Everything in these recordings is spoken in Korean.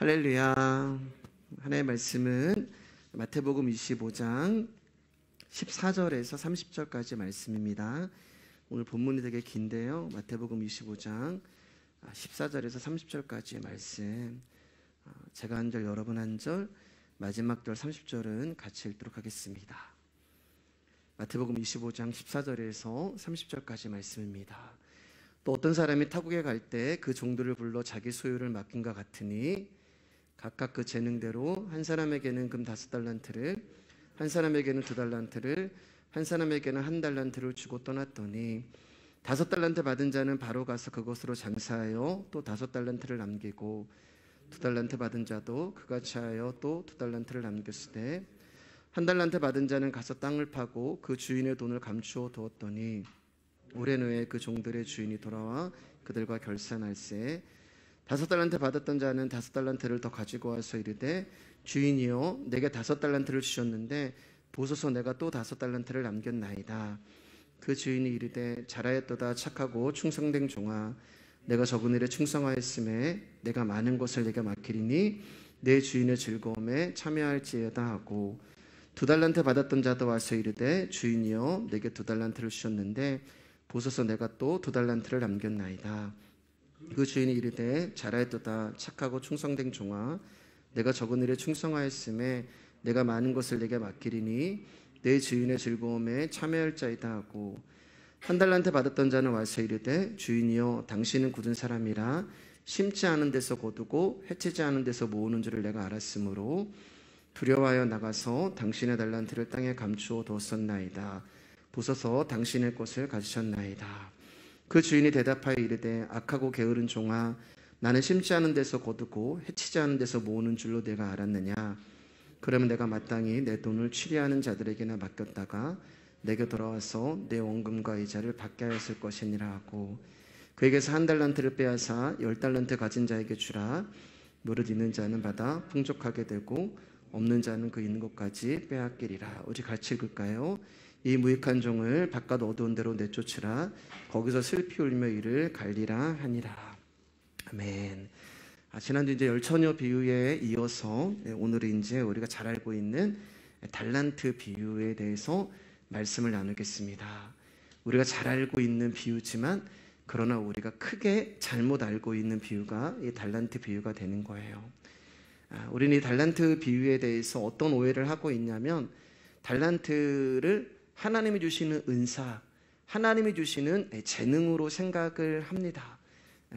할렐루야. 하나님의 말씀은 마태복음 25장 14절에서 30절까지 말씀입니다. 오늘 본문이 되게 긴데요. 마태복음 25장 14절에서 30절까지의 말씀, 제가 한 절, 여러분 한 절, 마지막 절 30절은 같이 읽도록 하겠습니다. 마태복음 25장 14절에서 30절까지 말씀입니다. 또 어떤 사람이 타국에 갈 때 그 종들을 불러 자기 소유를 맡긴과 같으니 각각 그 재능대로 한 사람에게는 금 5달란트를, 한 사람에게는 2달란트를, 한 사람에게는 1달란트를 주고 떠났더니 5달란트 받은 자는 바로 가서 그것으로 장사하여 또 5달란트를 남기고 2달란트 받은 자도 그같이 하여 또 2달란트를 남겼으되 1달란트 받은 자는 가서 땅을 파고 그 주인의 돈을 감추어 두었더니 오랜 후에 그 종들의 주인이 돌아와 그들과 결산할세 5달란트 받았던 자는 5달란트를 더 가지고 와서 이르되 주인이여 내게 5달란트를 주셨는데 보소서 내가 또 5달란트를 남겼나이다. 그 주인이 이르되 잘하였도다 착하고 충성된 종아 내가 적은 일에 충성하였음에 내가 많은 것을 내게 맡기리니 내 주인의 즐거움에 참여할지어다 하고 2달란트 받았던 자도 와서 이르되 주인이여 내게 2달란트를 주셨는데 보소서 내가 또 2달란트를 남겼나이다. 그 주인이 이르되 잘하였도다 착하고 충성된 종아 내가 적은 일에 충성하였음에 내가 많은 것을 내게 맡기리니 내 주인의 즐거움에 참여할 자이다 하고 1달란트 받았던 자는 와서 이르되 주인이여 당신은 굳은 사람이라 심지 않은 데서 거두고 해치지 않은 데서 모으는 줄을 내가 알았으므로 두려워하여 나가서 당신의 달란트를 땅에 감추어 두었었나이다. 보소서 당신의 것을 가지셨나이다. 그 주인이 대답하여 이르되 악하고 게으른 종아 나는 심지 않은 데서 거두고 해치지 않은 데서 모으는 줄로 내가 알았느냐. 그러면 내가 마땅히 내 돈을 취리하는 자들에게나 맡겼다가 내게 돌아와서 내 원금과 이자를 받게 하였을 것이니라 하고 그에게서 1달란트를 빼앗아 10달란트 가진 자에게 주라. 무릇 있는 자는 받아 풍족하게 되고 없는 자는 그 있는 것까지 빼앗기리라. 우리 같이 읽을까요? 이 무익한 종을 바깥 어두운 데로 내쫓으라. 거기서 슬피 울며 이를 갈리라 하니라. 아멘. 지난주 이제 열처녀 비유에 이어서 오늘은 이제 우리가 잘 알고 있는 달란트 비유에 대해서 말씀을 나누겠습니다. 우리가 잘 알고 있는 비유지만 그러나 우리가 크게 잘못 알고 있는 비유가 이 달란트 비유가 되는 거예요. 우리는 이 달란트 비유에 대해서 어떤 오해를 하고 있냐면 달란트를 하나님이 주시는 은사, 하나님이 주시는 재능으로 생각을 합니다.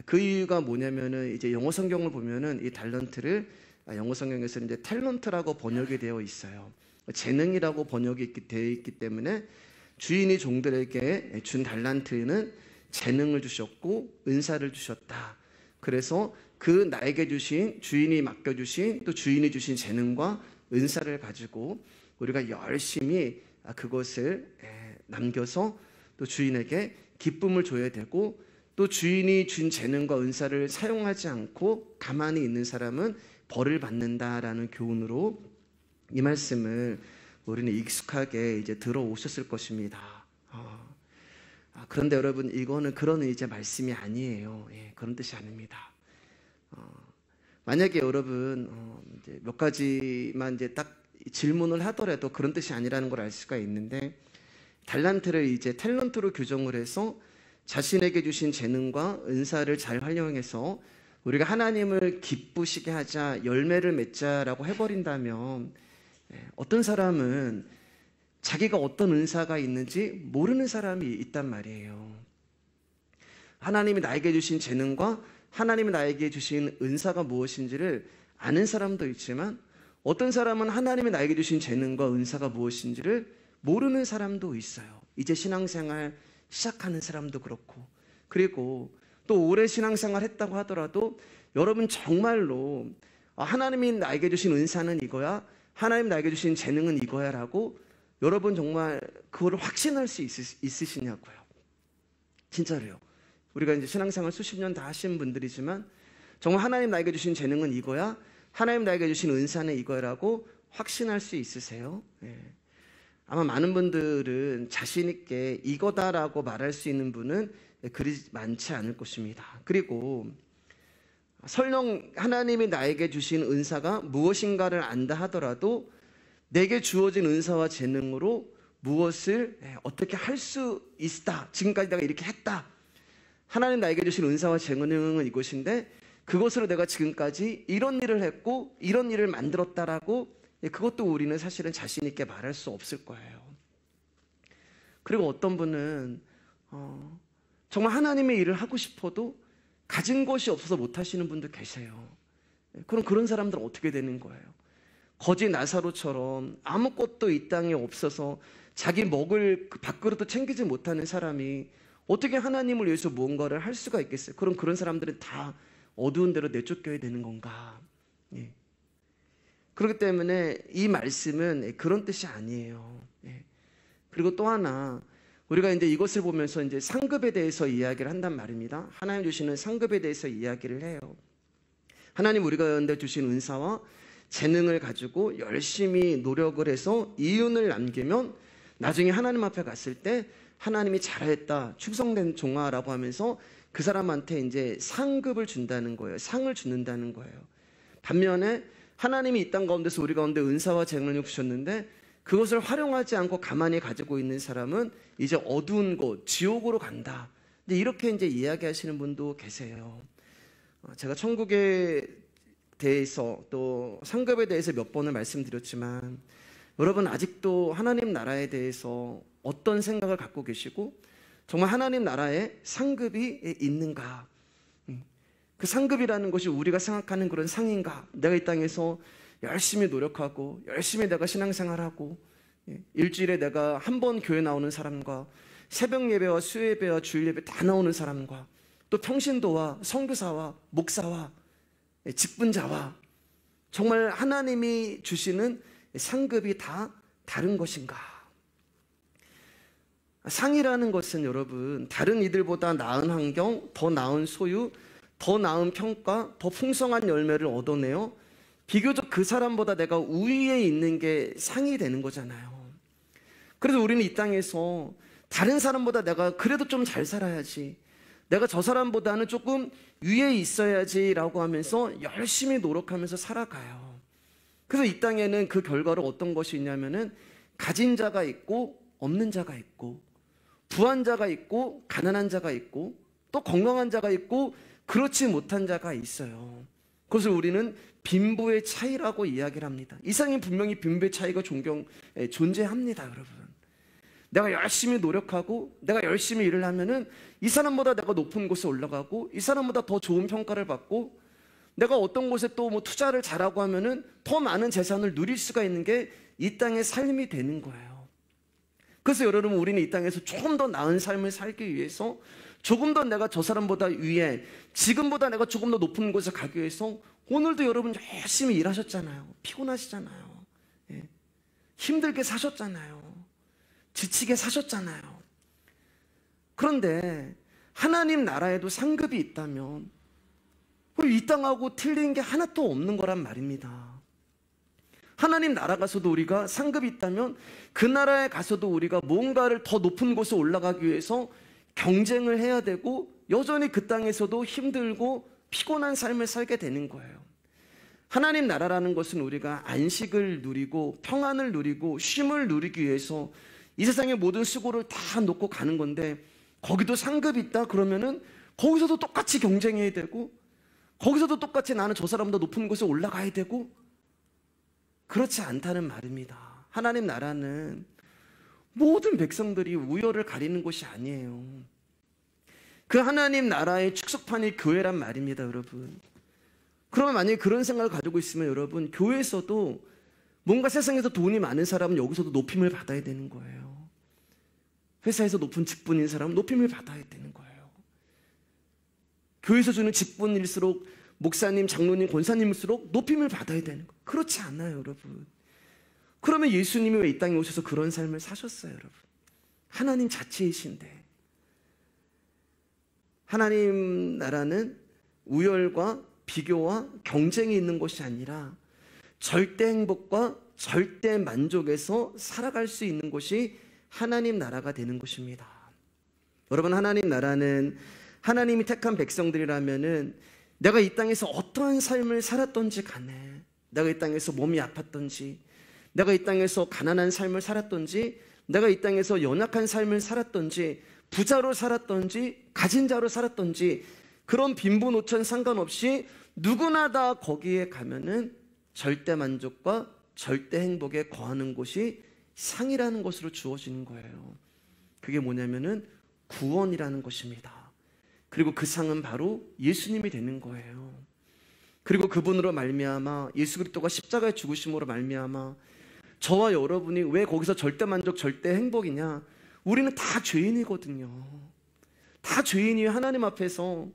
그 이유가 뭐냐면은 이제 영어 성경을 보면은 이 달란트를 영어 성경에서는 이제 탤런트라고 번역이 되어 있어요. 재능이라고 번역이 되어 있기 때문에 주인이 종들에게 준 달란트는 재능을 주셨고 은사를 주셨다. 그래서 그 나에게 주신 주인이 맡겨주신 또 주인이 주신 재능과 은사를 가지고 우리가 열심히 그것을 남겨서 또 주인에게 기쁨을 줘야 되고 또 주인이 준 재능과 은사를 사용하지 않고 가만히 있는 사람은 벌을 받는다라는 교훈으로 이 말씀을 우리는 익숙하게 이제 들어오셨을 것입니다. 그런데 여러분 이거는 그런 이제 말씀이 아니에요. 그런 뜻이 아닙니다. 만약에 여러분 이제 몇 가지만 이제 딱 질문을 하더라도 그런 뜻이 아니라는 걸 알 수가 있는데 달란트를 이제 탤런트로 규정을 해서 자신에게 주신 재능과 은사를 잘 활용해서 우리가 하나님을 기쁘시게 하자 열매를 맺자라고 해버린다면 어떤 사람은 자기가 어떤 은사가 있는지 모르는 사람이 있단 말이에요. 하나님이 나에게 주신 재능과 하나님이 나에게 주신 은사가 무엇인지를 아는 사람도 있지만 어떤 사람은 하나님이 나에게 주신 재능과 은사가 무엇인지를 모르는 사람도 있어요. 이제 신앙생활 시작하는 사람도 그렇고 그리고 또 오래 신앙생활 했다고 하더라도 여러분 정말로 하나님이 나에게 주신 은사는 이거야 하나님 나에게 주신 재능은 이거야 라고 여러분 정말 그거를 확신할 수 있으시냐고요. 진짜로요. 우리가 이제 신앙생활 수십 년 다 하신 분들이지만 정말 하나님 나에게 주신 재능은 이거야 하나님 나에게 주신 은사는 이거라고 확신할 수 있으세요? 아마 많은 분들은 자신 있게 이거다라고 말할 수 있는 분은 그리 많지 않을 것입니다. 그리고 설령 하나님이 나에게 주신 은사가 무엇인가를 안다 하더라도 내게 주어진 은사와 재능으로 무엇을 어떻게 할 수 있다. 지금까지 내가 이렇게 했다. 하나님 나에게 주신 은사와 재능은 이것인데 그것으로 내가 지금까지 이런 일을 했고 이런 일을 만들었다라고 그것도 우리는 사실은 자신 있게 말할 수 없을 거예요. 그리고 어떤 분은 정말 하나님의 일을 하고 싶어도 가진 것이 없어서 못 하시는 분도 계세요. 그럼 그런 사람들은 어떻게 되는 거예요? 거지 나사로처럼 아무것도 이 땅에 없어서 자기 먹을 밥그릇도 챙기지 못하는 사람이 어떻게 하나님을 위해서 무언가를 할 수가 있겠어요? 그럼 그런 사람들은 다 어두운 데로 내쫓겨야 되는 건가? 예. 그렇기 때문에 이 말씀은 그런 뜻이 아니에요. 예. 그리고 또 하나, 우리가 이제 이것을 보면서 이제 상급에 대해서 이야기를 한단 말입니다. 하나님 주시는 상급에 대해서 이야기를 해요. 하나님 우리가 주신 은사와 재능을 가지고 열심히 노력을 해서 이윤을 남기면 나중에 하나님 앞에 갔을 때 하나님이 잘했다, 충성된 종아라고 하면서 그 사람한테 이제 상급을 준다는 거예요. 상을 주는다는 거예요. 반면에 하나님이 이 땅 가운데서 우리 가운데 은사와 재능을 주셨는데 그것을 활용하지 않고 가만히 가지고 있는 사람은 이제 어두운 곳, 지옥으로 간다. 근데 이렇게 이제 이야기하시는 분도 계세요. 제가 천국에 대해서 또 상급에 대해서 몇 번을 말씀드렸지만 여러분 아직도 하나님 나라에 대해서 어떤 생각을 갖고 계시고 정말 하나님 나라에 상급이 있는가? 그 상급이라는 것이 우리가 생각하는 그런 상인가? 내가 이 땅에서 열심히 노력하고 열심히 내가 신앙생활하고 일주일에 내가 한 번 교회 나오는 사람과 새벽 예배와 수요 예배와 주일 예배 다 나오는 사람과 또 평신도와 선교사와 목사와 직분자와 정말 하나님이 주시는 상급이 다 다른 것인가? 상이라는 것은 여러분 다른 이들보다 나은 환경, 더 나은 소유, 더 나은 평가, 더 풍성한 열매를 얻어내요 비교적 그 사람보다 내가 우위에 있는 게 상이 되는 거잖아요. 그래서 우리는 이 땅에서 다른 사람보다 내가 그래도 좀 잘 살아야지, 내가 저 사람보다는 조금 위에 있어야지라고 하면서 열심히 노력하면서 살아가요. 그래서 이 땅에는 그 결과로 어떤 것이 있냐면은 가진 자가 있고 없는 자가 있고 부한 자가 있고 가난한 자가 있고 또 건강한 자가 있고 그렇지 못한 자가 있어요. 그것을 우리는 빈부의 차이라고 이야기를 합니다. 이상이 분명히 빈부의 차이가 존재합니다, 여러분. 내가 열심히 노력하고 내가 열심히 일을 하면은 이 사람보다 내가 높은 곳에 올라가고 이 사람보다 더 좋은 평가를 받고 내가 어떤 곳에 또 뭐 투자를 잘하고 하면은 더 많은 재산을 누릴 수가 있는 게 이 땅의 삶이 되는 거예요. 그래서 여러분 우리는 이 땅에서 조금 더 나은 삶을 살기 위해서 조금 더 내가 저 사람보다 위에 지금보다 내가 조금 더 높은 곳에 가기 위해서 오늘도 여러분 열심히 일하셨잖아요. 피곤하시잖아요. 예. 힘들게 사셨잖아요. 지치게 사셨잖아요. 그런데 하나님 나라에도 상급이 있다면 이 땅하고 틀린 게 하나도 없는 거란 말입니다. 하나님 나라 가서도 우리가 상급이 있다면 그 나라에 가서도 우리가 뭔가를 더 높은 곳에 올라가기 위해서 경쟁을 해야 되고 여전히 그 땅에서도 힘들고 피곤한 삶을 살게 되는 거예요. 하나님 나라라는 것은 우리가 안식을 누리고 평안을 누리고 쉼을 누리기 위해서 이 세상의 모든 수고를 다 놓고 가는 건데 거기도 상급이 있다 그러면은 거기서도 똑같이 경쟁해야 되고 거기서도 똑같이 나는 저 사람보다 높은 곳에 올라가야 되고 그렇지 않다는 말입니다. 하나님 나라는 모든 백성들이 우열을 가리는 것이 아니에요. 그 하나님 나라의 축소판이 교회란 말입니다, 여러분. 그러면 만약에 그런 생각을 가지고 있으면 여러분 교회에서도 뭔가 세상에서 돈이 많은 사람은 여기서도 높임을 받아야 되는 거예요. 회사에서 높은 직분인 사람은 높임을 받아야 되는 거예요. 교회에서 주는 직분일수록 목사님, 장로님, 권사님일수록 높임을 받아야 되는 거예요. 그렇지 않아요, 여러분. 그러면 예수님이 왜 이 땅에 오셔서 그런 삶을 사셨어요, 여러분? 하나님 자체이신데. 하나님 나라는 우열과 비교와 경쟁이 있는 것이 아니라 절대 행복과 절대 만족에서 살아갈 수 있는 곳이 하나님 나라가 되는 것입니다. 여러분 하나님 나라는 하나님이 택한 백성들이라면은 내가 이 땅에서 어떠한 삶을 살았던지 간에, 내가 이 땅에서 몸이 아팠던지, 내가 이 땅에서 가난한 삶을 살았던지, 내가 이 땅에서 연약한 삶을 살았던지, 부자로 살았던지 가진 자로 살았던지, 그런 빈부노천 상관없이 누구나 다 거기에 가면은 절대 만족과 절대 행복에 거하는 곳이 상이라는 것으로 주어지는 거예요. 그게 뭐냐면은 구원이라는 것입니다. 그리고 그 상은 바로 예수님이 되는 거예요. 그리고 그분으로 말미암아, 예수 그리스도가 십자가의 죽으심으로 말미암아 저와 여러분이 왜 거기서 절대 만족, 절대 행복이냐? 우리는 다 죄인이거든요. 다 죄인이에요. 하나님 앞에서.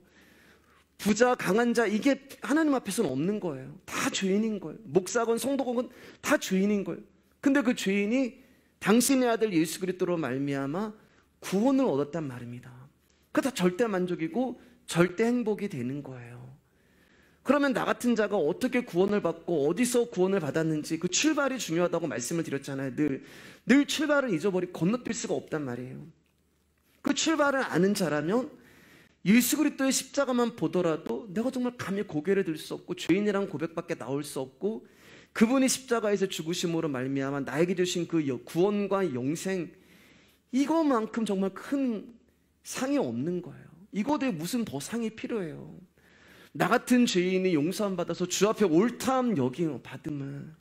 부자, 강한 자, 이게 하나님 앞에서는 없는 거예요. 다 죄인인 거예요. 목사건 성도건 다 죄인인 거예요. 근데 그 죄인이 당신의 아들 예수 그리스도로 말미암아 구원을 얻었단 말입니다. 그게 다 절대 만족이고 절대 행복이 되는 거예요. 그러면 나 같은 자가 어떻게 구원을 받고 어디서 구원을 받았는지 그 출발이 중요하다고 말씀을 드렸잖아요. 늘 출발을 잊어버리고 건너뛸 수가 없단 말이에요. 그 출발을 아는 자라면 예수 그리스도의 십자가만 보더라도 내가 정말 감히 고개를 들 수 없고 죄인이란 고백밖에 나올 수 없고, 그분이 십자가에서 죽으심으로 말미암아 나에게 주신 그 구원과 영생, 이거만큼 정말 큰 상이 없는 거예요. 이거에 무슨 더 상이 필요해요? 나 같은 죄인이 용서함 받아서 주 앞에 옳다함 여김 받으면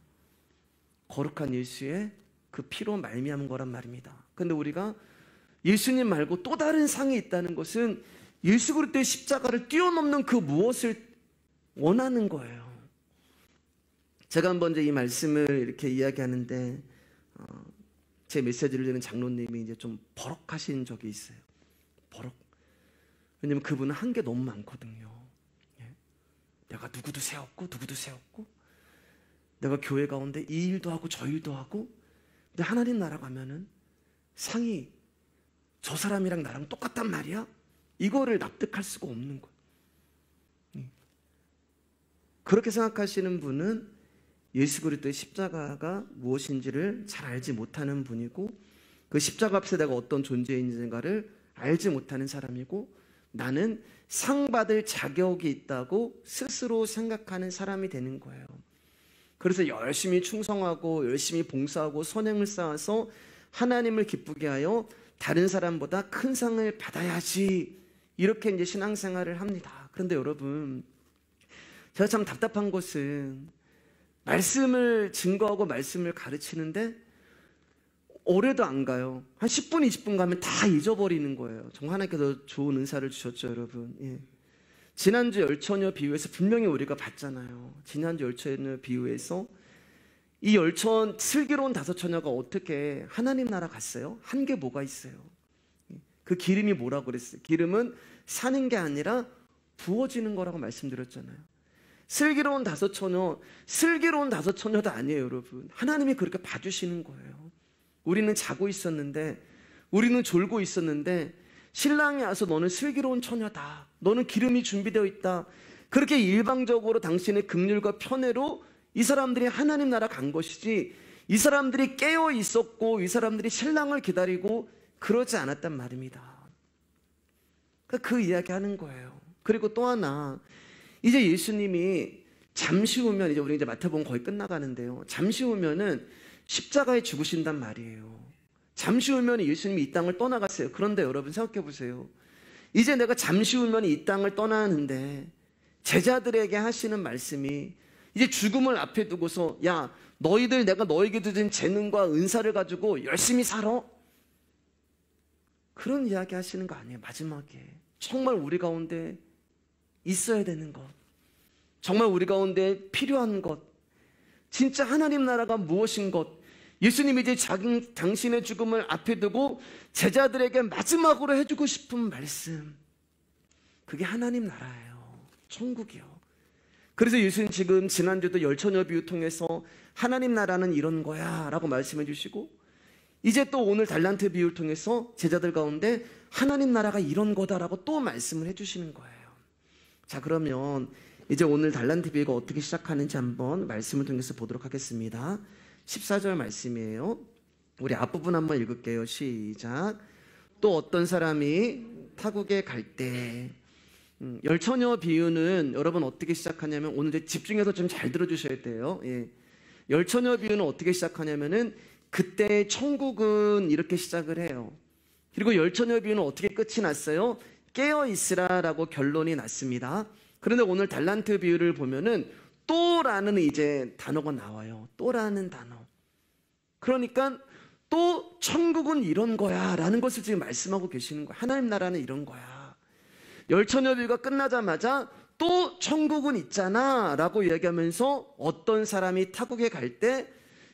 거룩한 예수의 그 피로 말미암은 거란 말입니다. 그런데 우리가 예수님 말고 또 다른 상이 있다는 것은 예수 그리스도의 십자가를 뛰어넘는 그 무엇을 원하는 거예요. 제가 한번 이제 이 말씀을 이렇게 이야기하는데 제 메시지를 듣는 장로님이 이제 좀 버럭하신 적이 있어요. 버럭. 왜냐면 그분은 한 게 너무 많거든요. 내가 누구도 세웠고 내가 교회 가운데 이 일도 하고 저 일도 하고, 근데 하나님 나라 가면은 상이 저 사람이랑 나랑 똑같단 말이야? 이거를 납득할 수가 없는 거예요. 그렇게 생각하시는 분은 예수 그리스도의 십자가가 무엇인지를 잘 알지 못하는 분이고, 그 십자가 앞에 내가 어떤 존재인지를 알지 못하는 사람이고, 나는 상 받을 자격이 있다고 스스로 생각하는 사람이 되는 거예요. 그래서 열심히 충성하고 열심히 봉사하고 선행을 쌓아서 하나님을 기쁘게 하여 다른 사람보다 큰 상을 받아야지, 이렇게 이제 신앙생활을 합니다. 그런데 여러분, 제가 참 답답한 것은 말씀을 증거하고 말씀을 가르치는데 오래도 안 가요. 한 10분, 20분 가면 다 잊어버리는 거예요. 정말 하나님께서 좋은 은사를 주셨죠, 여러분. 예. 지난주 열처녀 비유에서 분명히 우리가 봤잖아요. 지난주 열처녀 비유에서 이 슬기로운 5처녀가 어떻게 하나님 나라 갔어요? 한 게 뭐가 있어요? 그 기름이 뭐라고 그랬어요? 기름은 사는 게 아니라 부어지는 거라고 말씀드렸잖아요. 슬기로운 5처녀도 아니에요, 여러분. 하나님이 그렇게 봐주시는 거예요. 우리는 자고 있었는데, 우리는 졸고 있었는데 신랑이 와서 너는 슬기로운 처녀다, 너는 기름이 준비되어 있다, 그렇게 일방적으로 당신의 긍휼과 편애로 이 사람들이 하나님 나라 간 것이지, 이 사람들이 깨어 있었고 이 사람들이 신랑을 기다리고 그러지 않았단 말입니다. 그 이야기 하는 거예요. 그리고 또 하나, 이제 예수님이 잠시 후면, 우리 이제 마태복음 거의 끝나가는데요, 잠시 후면은 십자가에 죽으신단 말이에요. 잠시 후면 예수님이 이 땅을 떠나갔어요. 그런데 여러분 생각해 보세요. 이제 내가 잠시 후면 이 땅을 떠나는데 제자들에게 하시는 말씀이, 이제 죽음을 앞에 두고서 야, 너희들 내가 너에게 주신 재능과 은사를 가지고 열심히 살아, 그런 이야기 하시는 거 아니에요. 마지막에 정말 우리 가운데 있어야 되는 것, 정말 우리 가운데 필요한 것, 진짜 하나님 나라가 무엇인 것, 예수님이 이제 당신의 죽음을 앞에 두고 제자들에게 마지막으로 해주고 싶은 말씀, 그게 하나님 나라예요. 천국이요. 그래서 예수님 지금 지난주도 열처녀 비유 통해서 하나님 나라는 이런 거야 라고 말씀해 주시고, 이제 또 오늘 달란트 비유를 통해서 제자들 가운데 하나님 나라가 이런 거다라고 또 말씀을 해주시는 거예요. 자, 그러면 이제 오늘 달란트 비유가 어떻게 시작하는지 한번 말씀을 통해서 보도록 하겠습니다. 14절 말씀이에요. 우리 앞부분 한번 읽을게요. 시작. 또 어떤 사람이 타국에 갈 때 열처녀 비유는 여러분 어떻게 시작하냐면, 오늘 집중해서 좀 잘 들어주셔야 돼요. 열처녀 비유는 어떻게 시작하냐면은 그때 천국은 이렇게 시작을 해요. 그리고 열처녀 비유는 어떻게 끝이 났어요? 깨어 있으라라고 결론이 났습니다. 그런데 오늘 달란트 비유를 보면은 또라는 이제 단어가 나와요. 또라는 단어. 그러니까 또 천국은 이런 거야 라는 것을 지금 말씀하고 계시는 거예요. 하나님 나라는 이런 거야. 열처녀 비유가 끝나자마자 또 천국은 있잖아 라고 이야기하면서 어떤 사람이 타국에 갈 때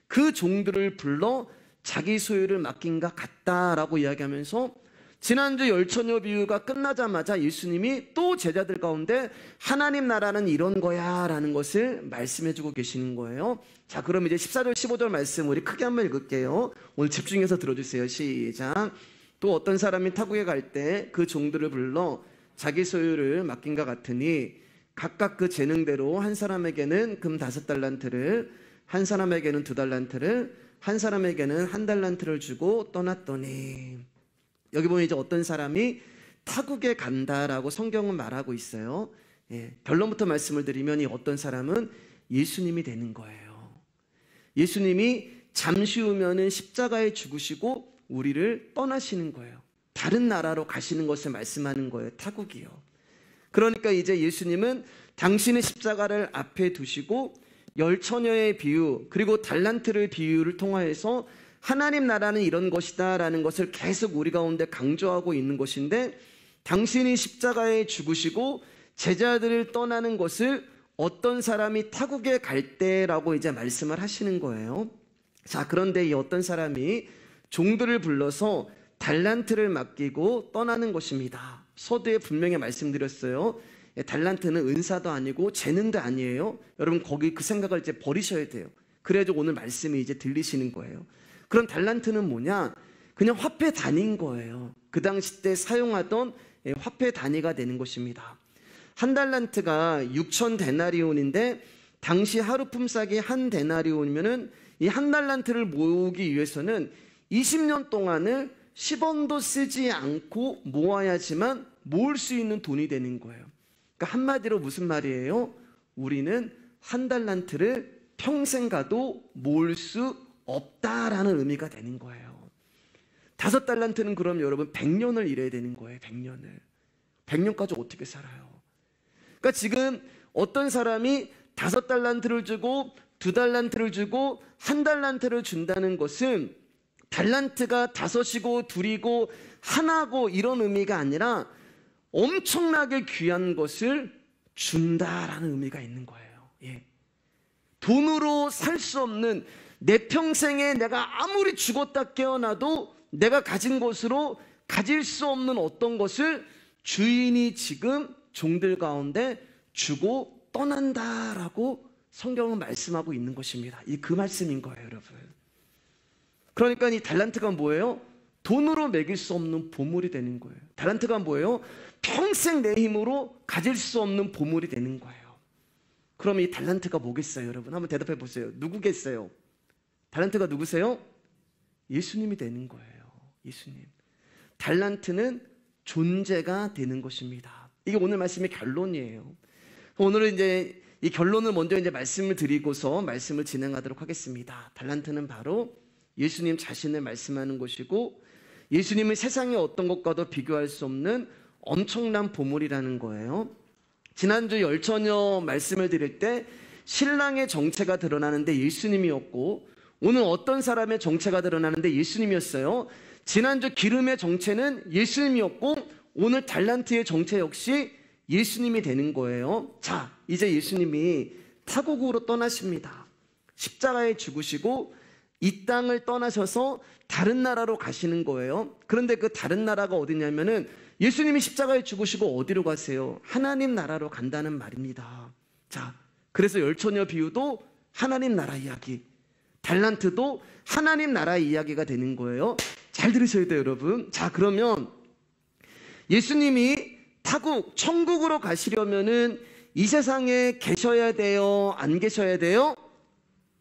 그 종들을 불러 자기 소유를 맡긴 것 같다라고 이야기하면서, 지난주 열처녀 비유가 끝나자마자 예수님이 또 제자들 가운데 하나님 나라는 이런 거야 라는 것을 말씀해 주고 계시는 거예요. 자, 그럼 이제 14절 15절 말씀 우리 크게 한번 읽을게요. 오늘 집중해서 들어주세요. 시작. 또 어떤 사람이 타국에 갈 때 그 종들을 불러 자기 소유를 맡긴 것 같으니 각각 그 재능대로 한 사람에게는 금 5달란트를, 한 사람에게는 2달란트를, 한 사람에게는 1달란트를 주고 떠났더니, 여기 보면 이제 어떤 사람이 타국에 간다라고 성경은 말하고 있어요. 결론부터 말씀을 드리면 이 어떤 사람은 예수님이 되는 거예요. 예수님이 잠시 후면은 십자가에 죽으시고 우리를 떠나시는 거예요. 다른 나라로 가시는 것을 말씀하는 거예요. 타국이요. 그러니까 이제 예수님은 당신의 십자가를 앞에 두시고 열처녀의 비유, 그리고 달란트를 비유를 통하여서 하나님 나라는 이런 것이다 라는 것을 계속 우리 가운데 강조하고 있는 것인데, 당신이 십자가에 죽으시고 제자들을 떠나는 것을 어떤 사람이 타국에 갈 때라고 이제 말씀을 하시는 거예요. 자, 그런데 이 어떤 사람이 종들을 불러서 달란트를 맡기고 떠나는 것입니다. 서두에 분명히 말씀드렸어요. 달란트는 은사도 아니고 재능도 아니에요. 여러분 거기 그 생각을 이제 버리셔야 돼요. 그래야지 오늘 말씀이 이제 들리시는 거예요. 그럼 달란트는 뭐냐? 그냥 화폐 단위인 거예요. 그 당시 때 사용하던 화폐 단위가 되는 것입니다. 한 달란트가 6천 데나리온인데 당시 하루 품삯이 한 데나리온이면은 이 한 달란트를 모으기 위해서는 20년 동안을 10원도 쓰지 않고 모아야지만 모을 수 있는 돈이 되는 거예요. 그러니까 한마디로 무슨 말이에요? 우리는 한 달란트를 평생 가도 모을 수 없다라는 의미가 되는 거예요. 5달란트는 그럼 여러분 100년을 일해야 되는 거예요. 100년을. 100년까지 어떻게 살아요? 그러니까 지금 어떤 사람이 5달란트를 주고 2달란트를 주고 1달란트를 준다는 것은 달란트가 5이고 2이고 1고 이런 의미가 아니라 엄청나게 귀한 것을 준다라는 의미가 있는 거예요. 돈으로 살 수 없는, 내 평생에 내가 아무리 죽었다 깨어나도 내가 가진 것으로 가질 수 없는 어떤 것을 주인이 지금 종들 가운데 주고 떠난다라고 성경은 말씀하고 있는 것입니다. 이 그 말씀인 거예요, 여러분. 그러니까 이 달란트가 뭐예요? 돈으로 매길 수 없는 보물이 되는 거예요. 달란트가 뭐예요? 평생 내 힘으로 가질 수 없는 보물이 되는 거예요. 그럼 이 달란트가 뭐겠어요, 여러분? 한번 대답해 보세요. 누구겠어요? 달란트가 누구세요? 예수님이 되는 거예요. 예수님. 달란트는 존재가 되는 것입니다. 이게 오늘 말씀의 결론이에요. 오늘은 이제 이 결론을 먼저 이제 말씀을 드리고서 말씀을 진행하도록 하겠습니다. 달란트는 바로 예수님 자신을 말씀하는 것이고, 예수님은 세상의 어떤 것과도 비교할 수 없는 엄청난 보물이라는 거예요. 지난주 열처녀 말씀을 드릴 때 신랑의 정체가 드러나는데 예수님이었고, 오늘 어떤 사람의 정체가 드러나는데 예수님이었어요. 지난주 기름의 정체는 예수님이었고, 오늘 달란트의 정체 역시 예수님이 되는 거예요. 자, 이제 예수님이 타국으로 떠나십니다. 십자가에 죽으시고 이 땅을 떠나셔서 다른 나라로 가시는 거예요. 그런데 그 다른 나라가 어디냐면은 예수님이 십자가에 죽으시고 어디로 가세요? 하나님 나라로 간다는 말입니다. 자, 그래서 열처녀 비유도 하나님 나라 이야기, 달란트도 하나님 나라 이야기가 되는 거예요. 잘 들으셔야 돼요, 여러분. 자, 그러면 예수님이 타국, 천국으로 가시려면은 이 세상에 계셔야 돼요? 안 계셔야 돼요?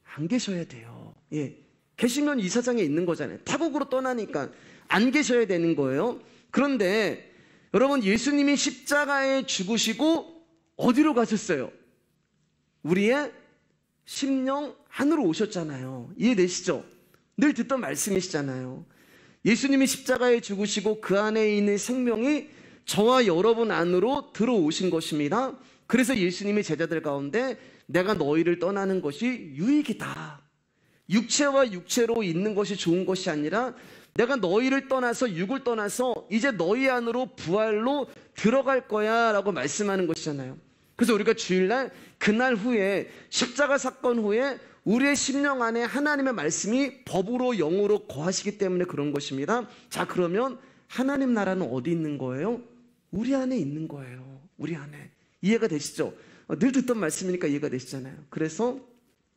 안 계셔야 돼요. 계시면 이 세상에 있는 거잖아요. 타국으로 떠나니까 안 계셔야 되는 거예요. 그런데 여러분, 예수님이 십자가에 죽으시고 어디로 가셨어요? 우리의 심령 안으로 오셨잖아요. 이해되시죠? 늘 듣던 말씀이시잖아요. 예수님이 십자가에 죽으시고 그 안에 있는 생명이 저와 여러분 안으로 들어오신 것입니다. 그래서 예수님이 제자들 가운데 내가 너희를 떠나는 것이 유익이다. 육체와 육체로 있는 것이 좋은 것이 아니라 내가 너희를 떠나서, 육을 떠나서 이제 너희 안으로 부활로 들어갈 거야 라고 말씀하는 것이잖아요. 그래서 우리가 주일날 그날 후에, 십자가 사건 후에 우리의 심령 안에 하나님의 말씀이 법으로 영으로 거하시기 때문에 그런 것입니다. 자, 그러면 하나님 나라는 어디 있는 거예요? 우리 안에 있는 거예요. 우리 안에. 이해가 되시죠? 늘 듣던 말씀이니까 이해가 되시잖아요. 그래서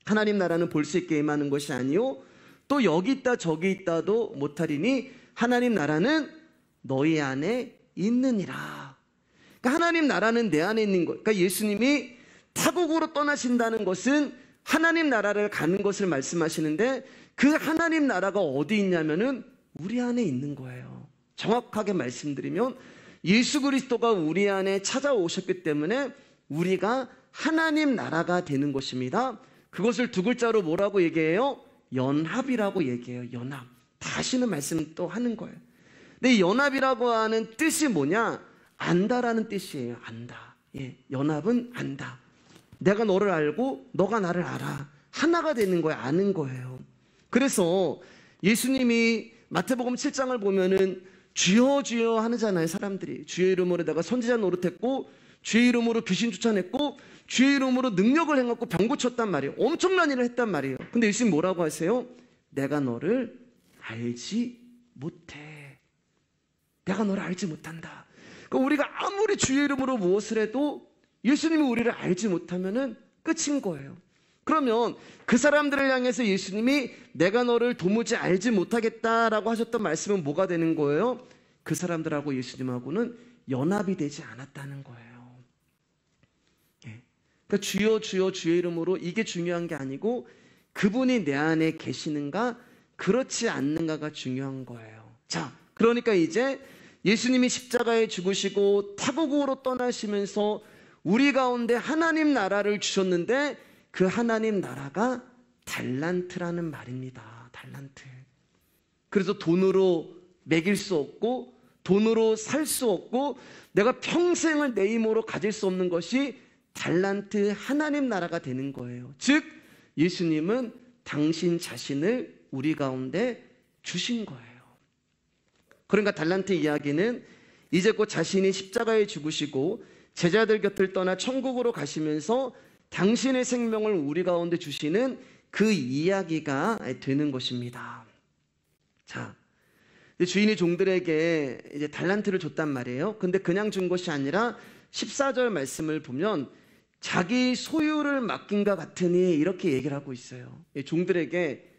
하나님 나라는 볼 수 있게 임하는 것이 아니요 또 여기 있다 저기 있다도 못하리니 하나님 나라는 너희 안에 있느니라. 그러니까 하나님 나라는 내 안에 있는 것. 그러니까 예수님이 타국으로 떠나신다는 것은 하나님 나라를 가는 것을 말씀하시는데, 그 하나님 나라가 어디 있냐면은 우리 안에 있는 거예요. 정확하게 말씀드리면 예수 그리스도가 우리 안에 찾아오셨기 때문에 우리가 하나님 나라가 되는 것입니다. 그것을 두 글자로 뭐라고 얘기해요? 연합이라고 얘기해요. 연합. 다시는 말씀 또 하는 거예요. 근데 이 연합이라고 하는 뜻이 뭐냐? 안다라는 뜻이에요. 안다. 예, 연합은 안다. 내가 너를 알고 너가 나를 알아. 하나가 되는 거예요. 아는 거예요. 그래서 예수님이 마태복음 7장을 보면은 주여 주여 하잖아요. 사람들이 주의 이름으로 내가 선지자 노릇했고, 주의 이름으로 귀신 쫓아냈고, 주의 이름으로 능력을 행했고 병 고쳤단 말이에요. 엄청난 일을 했단 말이에요. 근데 예수님 뭐라고 하세요? 내가 너를 알지 못해. 내가 너를 알지 못한다. 그러니까 우리가 아무리 주의 이름으로 무엇을 해도 예수님이 우리를 알지 못하면은 끝인 거예요. 그러면 그 사람들을 향해서 예수님이 내가 너를 도무지 알지 못하겠다라고 하셨던 말씀은 뭐가 되는 거예요? 그 사람들하고 예수님하고는 연합이 되지 않았다는 거예요. 예. 그러니까 주여 주여 주의 이름으로, 이게 중요한 게 아니고 그분이 내 안에 계시는가 그렇지 않는가가 중요한 거예요. 자, 그러니까 이제 예수님이 십자가에 죽으시고 타국으로 떠나시면서 우리 가운데 하나님 나라를 주셨는데, 그 하나님 나라가 달란트라는 말입니다. 달란트. 그래서 돈으로 매길 수 없고 돈으로 살 수 없고 내가 평생을 내 힘으로 가질 수 없는 것이 달란트, 하나님 나라가 되는 거예요. 즉 예수님은 당신 자신을 우리 가운데 주신 거예요. 그러니까 달란트 이야기는 이제 곧 자신이 십자가에 죽으시고 제자들 곁을 떠나 천국으로 가시면서 당신의 생명을 우리 가운데 주시는 그 이야기가 되는 것입니다. 자, 주인이 종들에게 이제 달란트를 줬단 말이에요. 근데 그냥 준 것이 아니라 14절 말씀을 보면 자기 소유를 맡긴 것 같으니 이렇게 얘기를 하고 있어요. 종들에게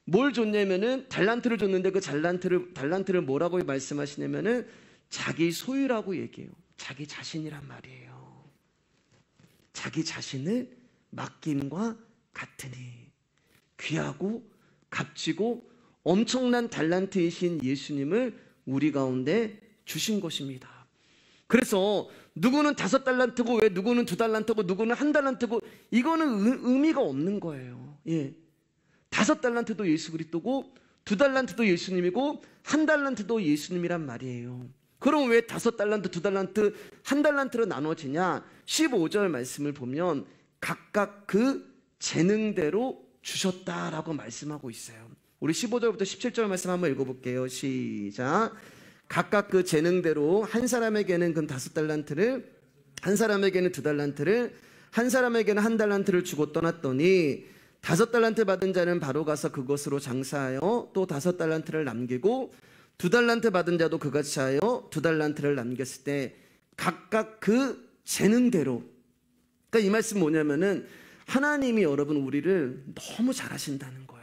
뭘 줬냐면은 달란트를 줬는데 그 달란트를 뭐라고 말씀하시냐면은 자기 소유라고 얘기해요. 자기 자신이란 말이에요. 자기 자신을 맡김과 같으니. 귀하고 값지고 엄청난 달란트이신 예수님을 우리 가운데 주신 것입니다. 그래서 누구는 5달란트고 왜 누구는 2달란트고 누구는 1달란트고 이거는 의미가 없는 거예요. 예. 5달란트도 예수 그리스도고 2달란트도 예수님이고 1달란트도 예수님이란 말이에요. 그럼 왜 5달란트, 2달란트, 1달란트로 나눠지냐? 15절 말씀을 보면 각각 그 재능대로 주셨다라고 말씀하고 있어요. 우리 15절부터 17절 말씀 한번 읽어볼게요. 시작. 각각 그 재능대로 한 사람에게는 그 5달란트를, 한 사람에게는 2달란트를, 한 사람에게는 1달란트를 주고 떠났더니 5달란트 받은 자는 바로 가서 그것으로 장사하여 또 5달란트를 남기고 2달란트 받은 자도 그같이 하여 2달란트를 남겼을 때 각각 그 재능대로. 그러니까 이 말씀 뭐냐면은 하나님이 여러분 우리를 너무 잘하신다는 거예요.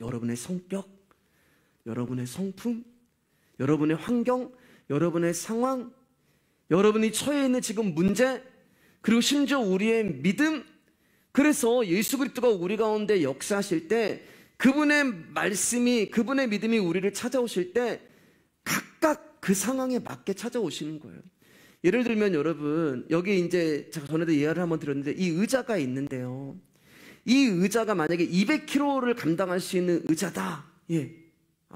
여러분의 성격, 여러분의 성품, 여러분의 환경, 여러분의 상황, 여러분이 처해 있는 지금 문제, 그리고 심지어 우리의 믿음. 그래서 예수 그리스도가 우리 가운데 역사하실 때 그분의 말씀이, 그분의 믿음이 우리를 찾아오실 때 각각 그 상황에 맞게 찾아오시는 거예요. 예를 들면 여러분, 여기 이제 제가 전에도 예화를 한번 드렸는데 이 의자가 있는데요. 이 의자가 만약에 200kg를 감당할 수 있는 의자다. 예.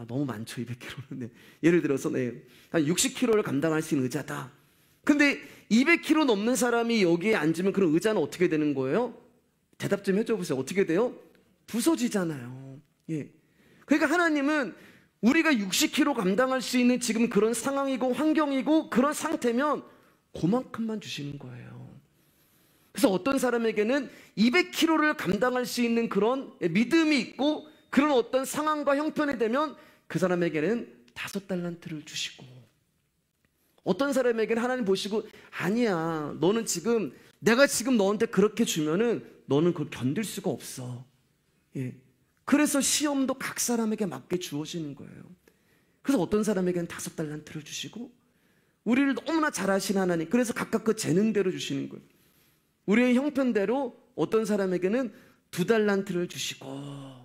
너무 많죠, 200kg는. 네. 예를 들어서 한 60kg를 감당할 수 있는 의자다. 근데 200kg 넘는 사람이 여기에 앉으면 그런 의자는 어떻게 되는 거예요? 대답 좀 해줘 보세요. 어떻게 돼요? 부서지잖아요. 예. 그러니까 하나님은 우리가 60kg 감당할 수 있는 지금 그런 상황이고 환경이고 그런 상태면 그만큼만 주시는 거예요. 그래서 어떤 사람에게는 200kg를 감당할 수 있는 그런 믿음이 있고 그런 어떤 상황과 형편이 되면 그 사람에게는 5달란트를 주시고, 어떤 사람에게는 하나님 보시고 아니야, 너는 지금 내가 지금 너한테 그렇게 주면은 너는 그걸 견딜 수가 없어. 예. 그래서 시험도 각 사람에게 맞게 주어지는 거예요. 그래서 어떤 사람에게는 5달란트를 주시고, 우리를 너무나 잘 아시는 하나님, 그래서 각각 그 재능대로 주시는 거예요. 우리의 형편대로 어떤 사람에게는 2달란트를 주시고,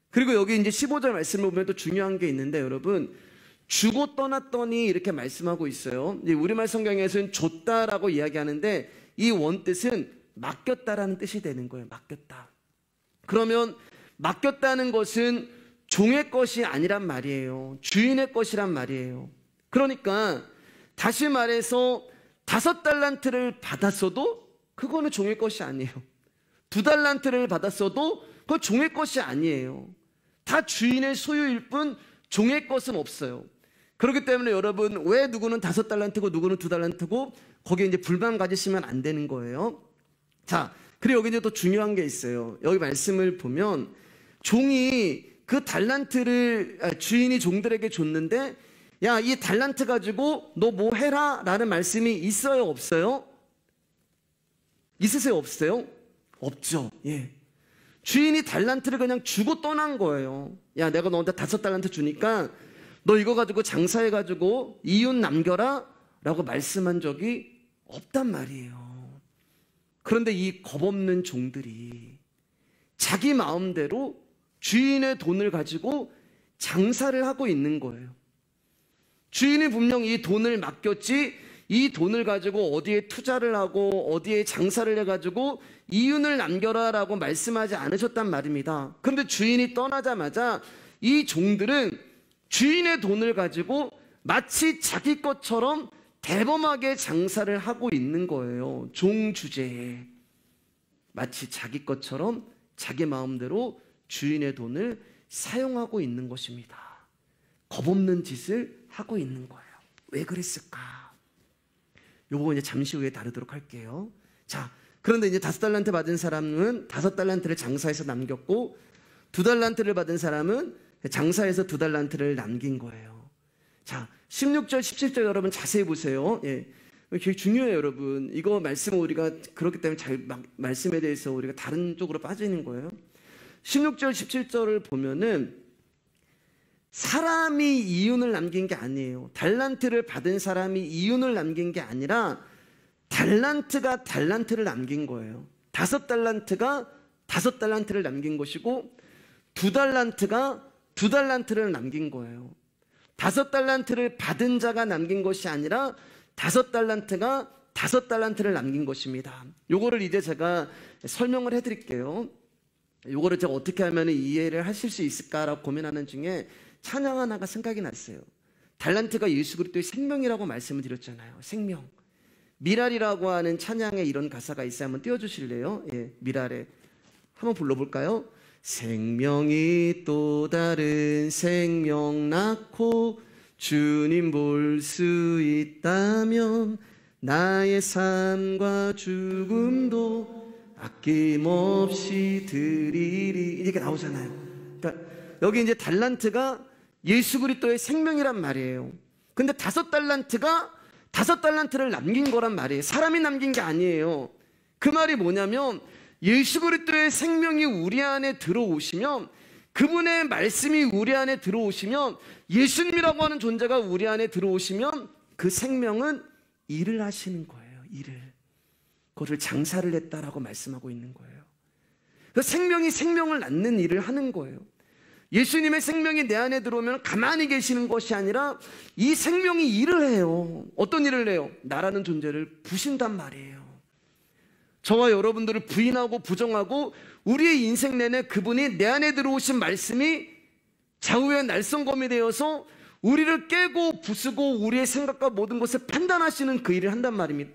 그리고 여기 이제 15절 말씀을 보면 또 중요한 게 있는데, 여러분, 주고 떠났더니 이렇게 말씀하고 있어요. 우리말 성경에서는 줬다라고 이야기하는데 이 원뜻은 맡겼다라는 뜻이 되는 거예요. 맡겼다. 그러면 맡겼다는 것은 종의 것이 아니란 말이에요. 주인의 것이란 말이에요. 그러니까 다시 말해서 5달란트를 받았어도 그거는 종의 것이 아니에요. 2달란트를 받았어도 그건 종의 것이 아니에요. 다 주인의 소유일 뿐 종의 것은 없어요. 그렇기 때문에 여러분, 왜 누구는 5달란트고 누구는 2달란트고 거기에 이제 불만 가지시면 안 되는 거예요. 자, 그리고 여기 이제 또 중요한 게 있어요. 여기 말씀을 보면 종이 그 달란트를 주인이 종들에게 줬는데, 야, 이 달란트 가지고 너 뭐 해라 라는 말씀이 있어요, 없어요? 있으세요, 없어요? 없죠. 예. 주인이 달란트를 그냥 주고 떠난 거예요. 야, 내가 너한테 5달란트 주니까 너 이거 가지고 장사해가지고 이윤 남겨라 라고 말씀한 적이 없단 말이에요. 그런데 이 겁없는 종들이 자기 마음대로 주인의 돈을 가지고 장사를 하고 있는 거예요. 주인이 분명 이 돈을 맡겼지, 이 돈을 가지고 어디에 투자를 하고 어디에 장사를 해가지고 이윤을 남겨라 라고 말씀하지 않으셨단 말입니다. 그런데 주인이 떠나자마자 이 종들은 주인의 돈을 가지고 마치 자기 것처럼 대범하게 장사를 하고 있는 거예요. 종 주제에 마치 자기 것처럼 자기 마음대로 주인의 돈을 사용하고 있는 것입니다. 겁없는 짓을 하고 있는 거예요. 왜 그랬을까? 요거 이제 잠시 후에 다루도록 할게요. 자, 그런데 이제 5달란트 받은 사람은 5달란트를 장사해서 남겼고, 2달란트를 받은 사람은 장사해서 2달란트를 남긴 거예요. 자, 16절, 17절 여러분 자세히 보세요. 예. 되게 중요해요, 여러분. 이거 말씀을 우리가 그렇기 때문에 말씀에 대해서 우리가 다른 쪽으로 빠지는 거예요. 16절, 17절을 보면은 사람이 이윤을 남긴 게 아니에요. 달란트를 받은 사람이 이윤을 남긴 게 아니라 달란트가 달란트를 남긴 거예요. 5달란트가 5달란트를 남긴 것이고 2달란트가 2달란트를 남긴 거예요. 5달란트를 받은 자가 남긴 것이 아니라 5달란트가 5달란트를 남긴 것입니다. 요거를 이제 제가 설명을 해드릴게요. 요거를 제가 어떻게 하면 이해를 하실 수 있을까라고 고민하는 중에 찬양 하나가 생각이 났어요. 달란트가 예수 그리스도의 생명이라고 말씀을 드렸잖아요. 생명. 미랄이라고 하는 찬양에 이런 가사가 있어요. 한번 띄워주실래요? 예, 미랄에 한번 불러볼까요? 생명이 또 다른 생명 낳고 주님 볼 수 있다면 나의 삶과 죽음도 아낌없이 드리리, 이렇게 나오잖아요. 그러니까 여기 이제 달란트가 예수 그리스도의 생명이란 말이에요. 근데 5달란트가 5달란트를 남긴 거란 말이에요. 사람이 남긴 게 아니에요. 그 말이 뭐냐면 예수 그리스도의 생명이 우리 안에 들어오시면, 그분의 말씀이 우리 안에 들어오시면, 예수님이라고 하는 존재가 우리 안에 들어오시면 그 생명은 일을 하시는 거예요. 일을. 그것을 장사를 했다라고 말씀하고 있는 거예요. 그 생명이 생명을 낳는 일을 하는 거예요. 예수님의 생명이 내 안에 들어오면 가만히 계시는 것이 아니라 이 생명이 일을 해요. 어떤 일을 해요? 나라는 존재를 부신단 말이에요. 저와 여러분들을 부인하고 부정하고 우리의 인생 내내 그분이 내 안에 들어오신 말씀이 좌우의 날성검이 되어서 우리를 깨고 부수고 우리의 생각과 모든 것을 판단하시는 그 일을 한단 말입니다.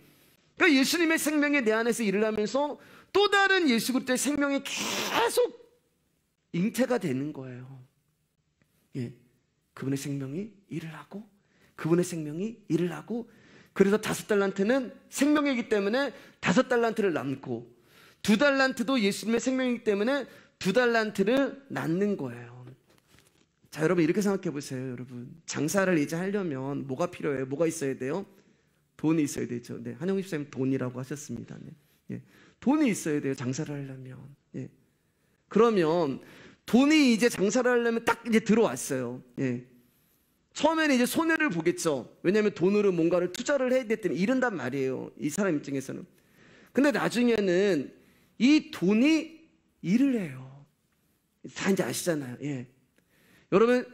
그러니까 예수님의 생명이 내 안에서 일을 하면서 또 다른 예수 그리스도의 생명이 계속 잉태가 되는 거예요. 예, 그분의 생명이 일을 하고 그분의 생명이 일을 하고, 그래서 5달란트는 생명이기 때문에 5달란트를 낳고 2달란트도 예수님의 생명이기 때문에 2달란트를 낳는 거예요. 자, 여러분 이렇게 생각해 보세요. 여러분 장사를 이제 하려면 뭐가 필요해요? 뭐가 있어야 돼요? 돈이 있어야 되죠. 네, 한영희 집사님 돈이라고 하셨습니다. 네. 예, 돈이 있어야 돼요. 장사를 하려면. 예. 그러면 돈이 이제 장사를 하려면 딱 이제 들어왔어요. 예. 처음에는 이제 손해를 보겠죠. 왜냐하면 돈으로 뭔가를 투자를 해야 되기 때문에 이른단 말이에요. 이 사람 입장에서는. 근데 나중에는 이 돈이 일을 해요. 다 이제 아시잖아요. 예. 여러분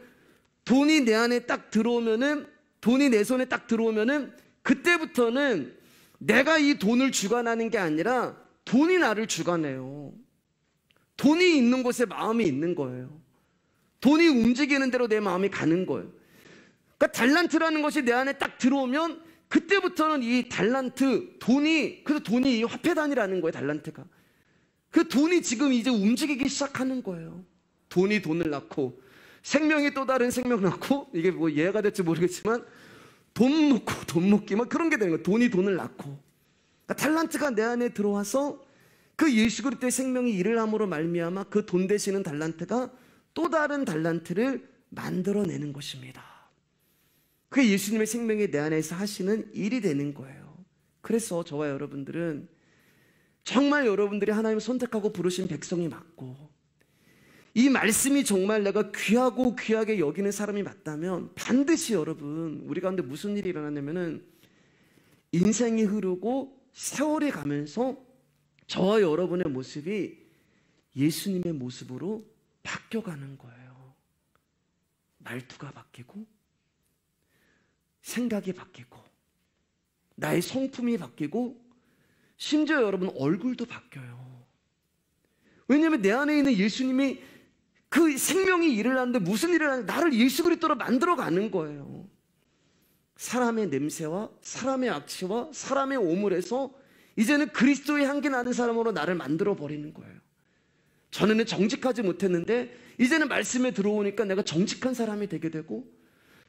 돈이 내 안에 딱 들어오면은, 돈이 내 손에 딱 들어오면은 그때부터는 내가 이 돈을 주관하는 게 아니라 돈이 나를 주관해요. 돈이 있는 곳에 마음이 있는 거예요. 돈이 움직이는 대로 내 마음이 가는 거예요. 그러니까 달란트라는 것이 내 안에 딱 들어오면 그때부터는 이 달란트, 돈이, 그래서 돈이 이 화폐단이라는 거예요. 달란트가. 그 돈이 지금 이제 움직이기 시작하는 거예요. 돈이 돈을 낳고 생명이 또 다른 생명 낳고, 이게 뭐 이해가 될지 모르겠지만 돈 놓고 돈 먹기 막 그런 게 되는 거예요. 돈이 돈을 낳고. 그러니까 달란트가 내 안에 들어와서 그 예수 그리스도의 생명이 일을 함으로 말미암아 그 돈 되시는 달란트가 또 다른 달란트를 만들어내는 것입니다. 그게 예수님의 생명이 내 안에서 하시는 일이 되는 거예요. 그래서 저와 여러분들은 정말 여러분들이 하나님을 선택하고 부르신 백성이 맞고, 이 말씀이 정말 내가 귀하고 귀하게 여기는 사람이 맞다면 반드시 여러분 우리 가운데 무슨 일이 일어나냐면은 인생이 흐르고 세월이 가면서 저와 여러분의 모습이 예수님의 모습으로 바뀌어가는 거예요. 말투가 바뀌고 생각이 바뀌고 나의 성품이 바뀌고 심지어 여러분 얼굴도 바뀌어요. 왜냐하면 내 안에 있는 예수님이 그 생명이 일을 하는데 무슨 일을 하는데 나를 예수 그리스도로 만들어가는 거예요. 사람의 냄새와 사람의 악취와 사람의 오물에서 이제는 그리스도의 향기 나는 사람으로 나를 만들어버리는 거예요. 전에는 정직하지 못했는데 이제는 말씀에 들어오니까 내가 정직한 사람이 되게 되고,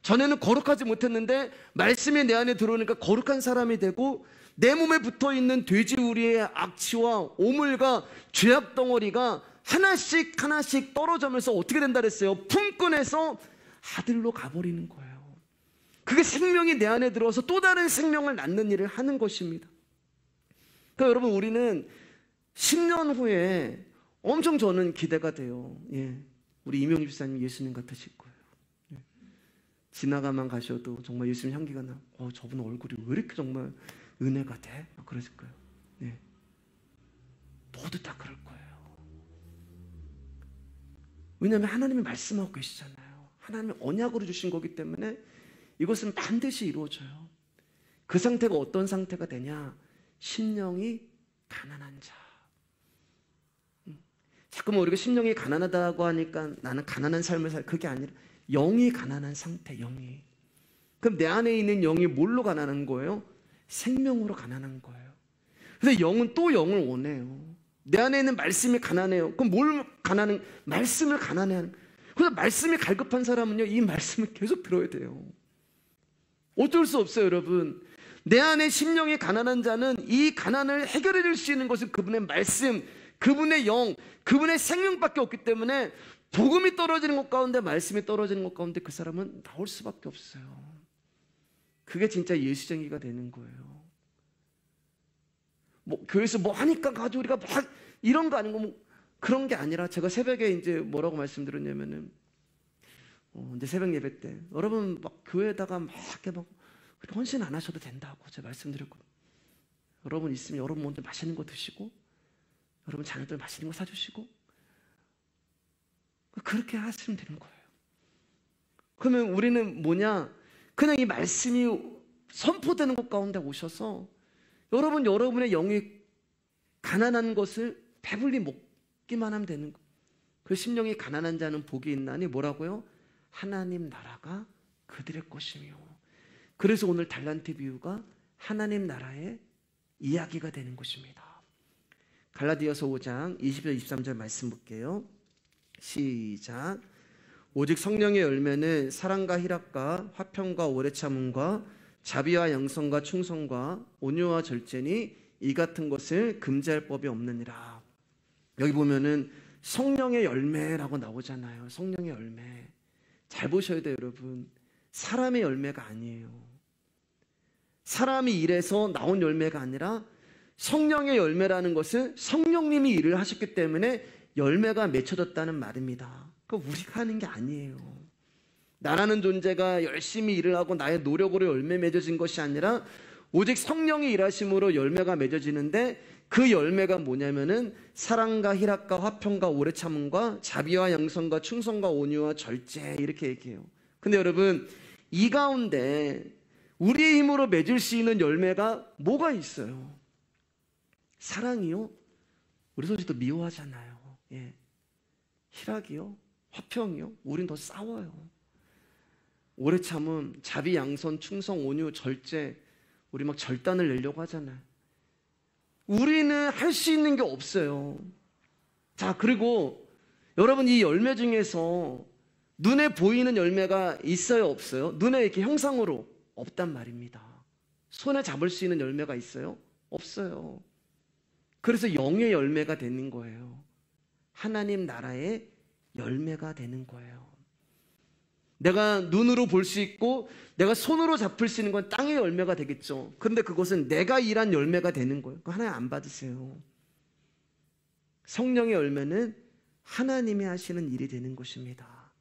전에는 거룩하지 못했는데 말씀이 내 안에 들어오니까 거룩한 사람이 되고, 내 몸에 붙어있는 돼지우리의 악취와 오물과 죄악 덩어리가 하나씩 하나씩 떨어져면서 어떻게 된다 그랬어요? 품꾼에서 아들로 가버리는 거예요. 그게 생명이 내 안에 들어와서 또 다른 생명을 낳는 일을 하는 것입니다. 그러니까 여러분 우리는 10년 후에 엄청 저는 기대가 돼요. 예. 우리 이명희 집사님 예수님 같으실 거예요. 예. 지나가만 가셔도 정말 예수님 향기가 나. 저분 얼굴이 왜 이렇게 정말 은혜가 돼? 그러실 거예요. 예. 모두 다 그럴 거예요. 왜냐하면 하나님이 말씀하고 계시잖아요. 하나님이 언약으로 주신 거기 때문에 이것은 반드시 이루어져요. 그 상태가 어떤 상태가 되냐? 심령이 가난한 자. 자꾸만 우리가 심령이 가난하다고 하니까 나는 가난한 삶을 그게 아니라 영이 가난한 상태, 영이. 그럼 내 안에 있는 영이 뭘로 가난한 거예요? 생명으로 가난한 거예요. 그래서 영은 또 영을 원해요. 내 안에 있는 말씀이 가난해요. 그럼 뭘 가난한? 말씀을 가난해하는 거예요. 그래서 말씀이 갈급한 사람은요, 이 말씀을 계속 들어야 돼요. 어쩔 수 없어요, 여러분. 내 안에 심령이 가난한 자는 이 가난을 해결해 줄 수 있는 것은 그분의 말씀, 그분의 영, 그분의 생명밖에 없기 때문에 복음이 떨어지는 것 가운데, 말씀이 떨어지는 것 가운데 그 사람은 나올 수밖에 없어요. 그게 진짜 예수쟁이가 되는 거예요. 뭐 교회에서 뭐 하니까 가지고 우리가 막 이런 거 아니고 뭐 그런 게 아니라, 제가 새벽에 이제 뭐라고 말씀드렸냐면은 이제 새벽 예배 때 여러분 막 교회에다가 막 이렇게 막 헌신 안 하셔도 된다고 제가 말씀드렸거든요. 여러분 있으면 여러분 먼저 맛있는 거 드시고 여러분 자녀들 맛있는 거 사주시고 그렇게 하시면 되는 거예요. 그러면 우리는 뭐냐? 그냥 이 말씀이 선포되는 것 가운데 오셔서 여러분의 영이 가난한 것을 배불리 먹기만 하면 되는 거예요. 그 심령이 가난한 자는 복이 있나니 뭐라고요? 하나님 나라가 그들의 것이며. 그래서 오늘 달란트 비유가 하나님 나라의 이야기가 되는 것입니다. 갈라디아서 5장 20절 23절 말씀 볼게요. 시작. 오직 성령의 열매는 사랑과 희락과 화평과 오래 참음과 자비와 양선과 충성과 온유와 절제니 이 같은 것을 금지할 법이 없느니라. 여기 보면은 성령의 열매라고 나오잖아요. 성령의 열매. 잘 보셔야 돼요, 여러분. 사람의 열매가 아니에요. 사람이 일해서 나온 열매가 아니라 성령의 열매라는 것은 성령님이 일을 하셨기 때문에 열매가 맺혀졌다는 말입니다. 그러니까 우리가 하는 게 아니에요. 나라는 존재가 열심히 일을 하고 나의 노력으로 열매 맺어진 것이 아니라 오직 성령이 일하심으로 열매가 맺어지는데 그 열매가 뭐냐면은 사랑과 희락과 화평과 오래 참음과 자비와 양선과 충성과 온유와 절제 이렇게 얘기해요. 근데 여러분 이 가운데 우리의 힘으로 맺을 수 있는 열매가 뭐가 있어요? 사랑이요? 우리 솔직히 또 미워하잖아요. 예. 희락이요? 화평이요? 우린 더 싸워요. 오래 참음, 자비, 양선, 충성, 온유, 절제 우리 막 절단을 내려고 하잖아요. 우리는 할 수 있는 게 없어요. 자, 그리고 여러분 이 열매 중에서 눈에 보이는 열매가 있어요? 없어요? 눈에 이렇게 형상으로 없단 말입니다. 손에 잡을 수 있는 열매가 있어요? 없어요. 그래서 영의 열매가 되는 거예요. 하나님 나라의 열매가 되는 거예요. 내가 눈으로 볼 수 있고 내가 손으로 잡을 수 있는 건 땅의 열매가 되겠죠. 그런데 그것은 내가 일한 열매가 되는 거예요. 그거 하나님 안 받으세요. 성령의 열매는 하나님이 하시는 일이 되는 것입니다.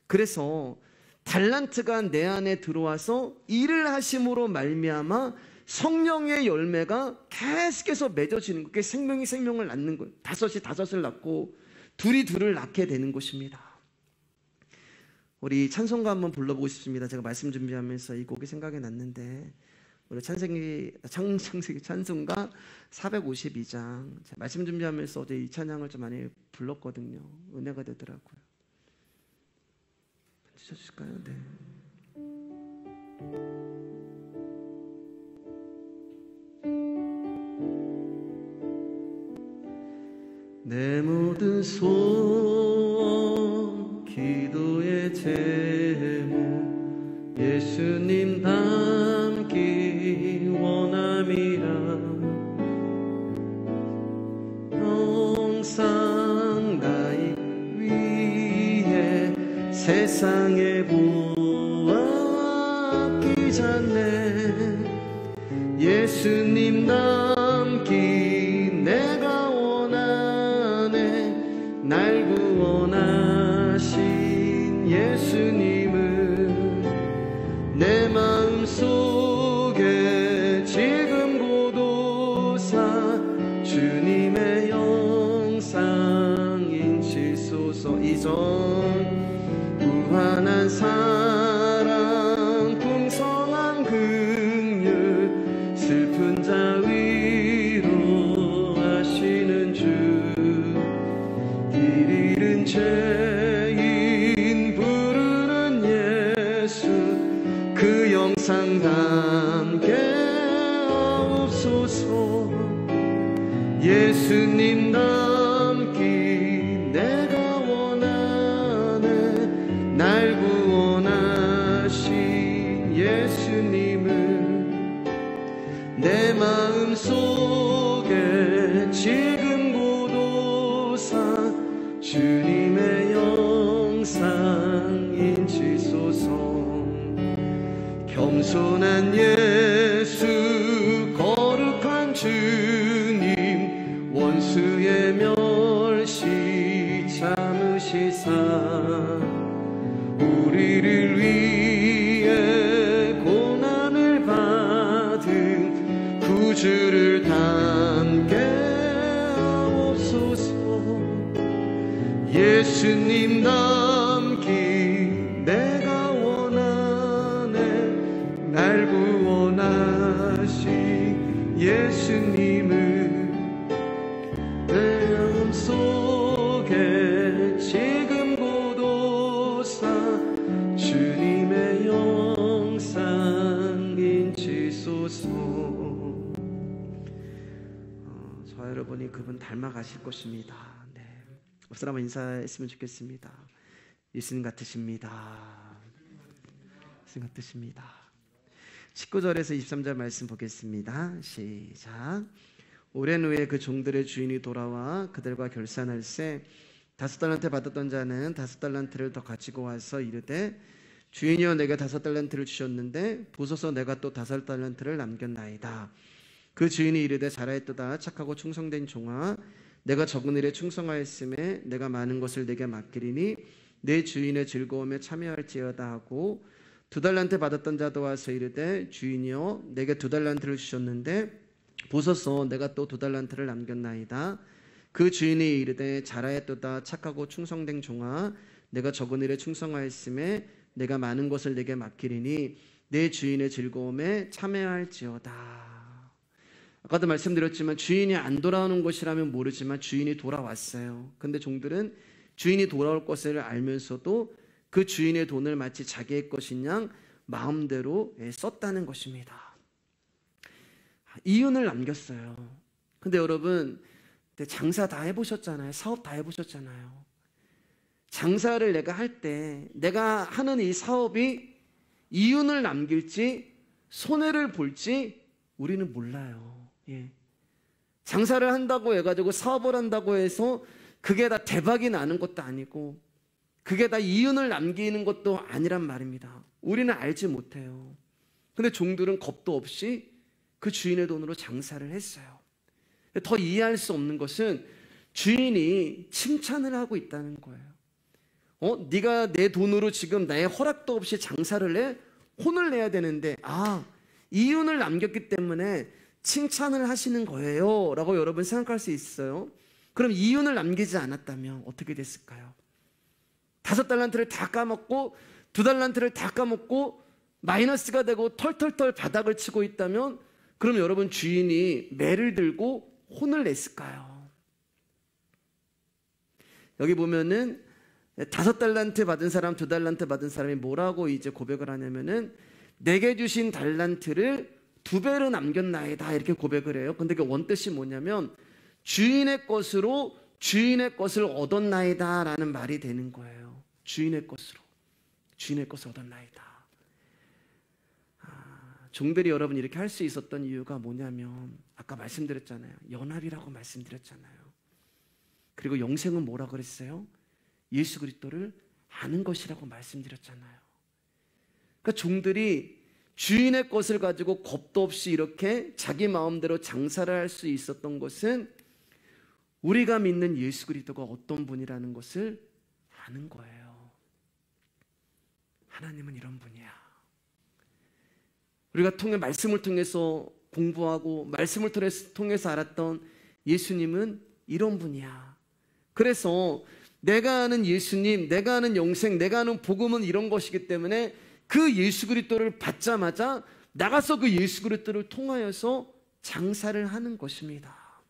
그래서 달란트가 내 안에 들어와서 일을 하심으로 말미암아 성령의 열매가 계속해서 맺어지는 거예요. 그게 생명이 생명을 낳는 거예요. 다섯이 다섯을 낳고 둘이 둘을 낳게 되는 것입니다. 우리 찬송가 한번 불러보고 싶습니다. 제가 말씀 준비하면서 이 곡이 생각이 났는데 우리 찬송가 452장 말씀 준비하면서 어제 이 찬양을 좀 많이 불렀거든요. 은혜가 되더라고요. 주실까요? 네. 내 모든 소원 기도의 제목 예수님 닮기 원함이라 영상 나이 위해 세상에 보았기 전에 예수님 닮기 내가 원하네 날 구원하신 예수님을 내 마음속에 지금 고도사 주님의 영상 인치소서 이전 무한한 사랑 풍성한 긍휼 슬픈 자 위로하시는 주 길 잃은 죄인 부르는 예수 그 영상 함께 하옵소서 예수님 닮기 내가 원하네 날 구원하신 예수님을 내 마음속에 지금 고도사 주님의 영상 인치소서 겸손한 예수 거룩한 주님 원수의 멸시 참으시사 우리를 위해 고난을 받은 구주를 담게 하옵소서 예수님 나 예수님을 내 마음속에 지금 고도사 주님의 영상 인치소서. 저와 여러분이 그분 닮아가실 것입니다. 네. 옆 사람 인사했으면 좋겠습니다. 예수님 같으십니다. 예수님 같으십니다. 19절에서 23절 말씀 보겠습니다. 시작. 오랜 후에 그 종들의 주인이 돌아와 그들과 결산할세 5달란트 받았던 자는 5달란트를 더 가지고 와서 이르되 주인이여 내게 5달란트를 주셨는데 보소서 내가 또 5달란트를 남겼나이다. 그 주인이 이르되 잘하였도다 착하고 충성된 종아 내가 적은 일에 충성하였음에 내가 많은 것을 내게 맡기리니 내 주인의 즐거움에 참여할지어다 하고 2달란트 받았던 자도 와서 이르되 주인이여 내게 2달란트를 주셨는데 보소서 내가 또 2달란트를 남겼나이다. 그 주인이 이르되 잘하였도다 착하고 충성된 종아 내가 적은 일에 충성하였음에 내가 많은 것을 내게 맡기리니 내 주인의 즐거움에 참여할지어다. 아까도 말씀드렸지만 주인이 안 돌아오는 것이라면 모르지만 주인이 돌아왔어요. 근데 종들은 주인이 돌아올 것을 알면서도 그 주인의 돈을 마치 자기의 것인 양 마음대로 썼다는 것입니다. 이윤을 남겼어요. 근데 여러분 장사 다 해보셨잖아요. 사업 다 해보셨잖아요. 장사를 내가 할 때 내가 하는 이 사업이 이윤을 남길지 손해를 볼지 우리는 몰라요. 예. 장사를 한다고 해가지고 사업을 한다고 해서 그게 다 대박이 나는 것도 아니고 그게 다 이윤을 남기는 것도 아니란 말입니다. 우리는 알지 못해요. 근데 종들은 겁도 없이 그 주인의 돈으로 장사를 했어요. 더 이해할 수 없는 것은 주인이 칭찬을 하고 있다는 거예요. 네가 내 돈으로 지금 나의 허락도 없이 장사를 해? 혼을 내야 되는데 이윤을 남겼기 때문에 칭찬을 하시는 거예요 라고 여러분 생각할 수 있어요. 그럼 이윤을 남기지 않았다면 어떻게 됐을까요? 5달란트를 다 까먹고 2달란트를 다 까먹고 마이너스가 되고 털털털 바닥을 치고 있다면 그럼 여러분 주인이 매를 들고 혼을 냈을까요? 여기 보면은 5달란트 받은 사람 2달란트 받은 사람이 뭐라고 이제 고백을 하냐면은 내게 주신 달란트를 2배로 남겼나이다 이렇게 고백을 해요. 근데 그 원뜻이 뭐냐면 주인의 것으로 주인의 것을 얻었나이다 라는 말이 되는 거예요. 주인의 것으로 주인의 것을 얻었나이다. 종들이 여러분 이렇게 할 수 있었던 이유가 뭐냐면 아까 말씀드렸잖아요. 연합이라고 말씀드렸잖아요. 그리고 영생은 뭐라 그랬어요? 예수 그리스도를 아는 것이라고 말씀드렸잖아요. 그러니까 종들이 주인의 것을 가지고 겁도 없이 이렇게 자기 마음대로 장사를 할 수 있었던 것은 우리가 믿는 예수 그리스도가 어떤 분이라는 것을 아는 거예요. 하나님은 이런 분이야. 우리가 말씀을 통해서 공부하고 말씀을 통해서 알았던 예수님은 이런 분이야. 그래서 내가 아는 예수님, 내가 아는 영생, 내가 아는 복음은 이런 것이기 때문에 그 예수 그리스도를 받자마자 나가서 그 예수 그리스도를 통하여서 장사를 하는 것입니다.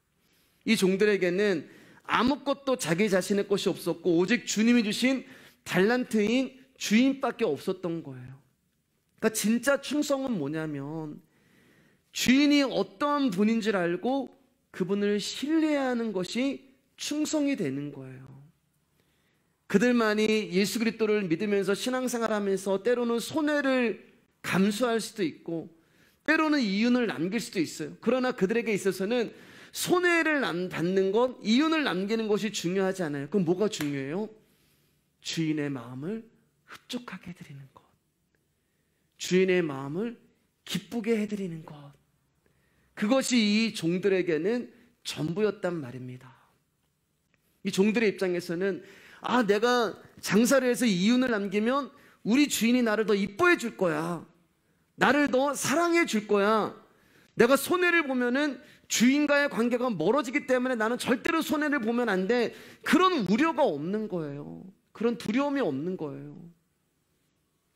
이 종들에게는 아무것도 자기 자신의 것이 없었고 오직 주님이 주신 달란트인 주인밖에 없었던 거예요. 그러니까 진짜 충성은 뭐냐면 주인이 어떤 분인 줄 알고 그분을 신뢰하는 것이 충성이 되는 거예요. 그들만이 예수 그리스도를 믿으면서 신앙생활하면서 때로는 손해를 감수할 수도 있고 때로는 이윤을 남길 수도 있어요. 그러나 그들에게 있어서는 손해를 받는 것, 이윤을 남기는 것이 중요하지 않아요. 그럼 뭐가 중요해요? 주인의 마음을 흡족하게 해드리는 것, 주인의 마음을 기쁘게 해드리는 것, 그것이 이 종들에게는 전부였단 말입니다. 이 종들의 입장에서는 내가 장사를 해서 이윤을 남기면 우리 주인이 나를 더 이뻐해 줄 거야. 나를 더 사랑해 줄 거야. 내가 손해를 보면은 주인과의 관계가 멀어지기 때문에 나는 절대로 손해를 보면 안 돼. 그런 우려가 없는 거예요. 그런 두려움이 없는 거예요.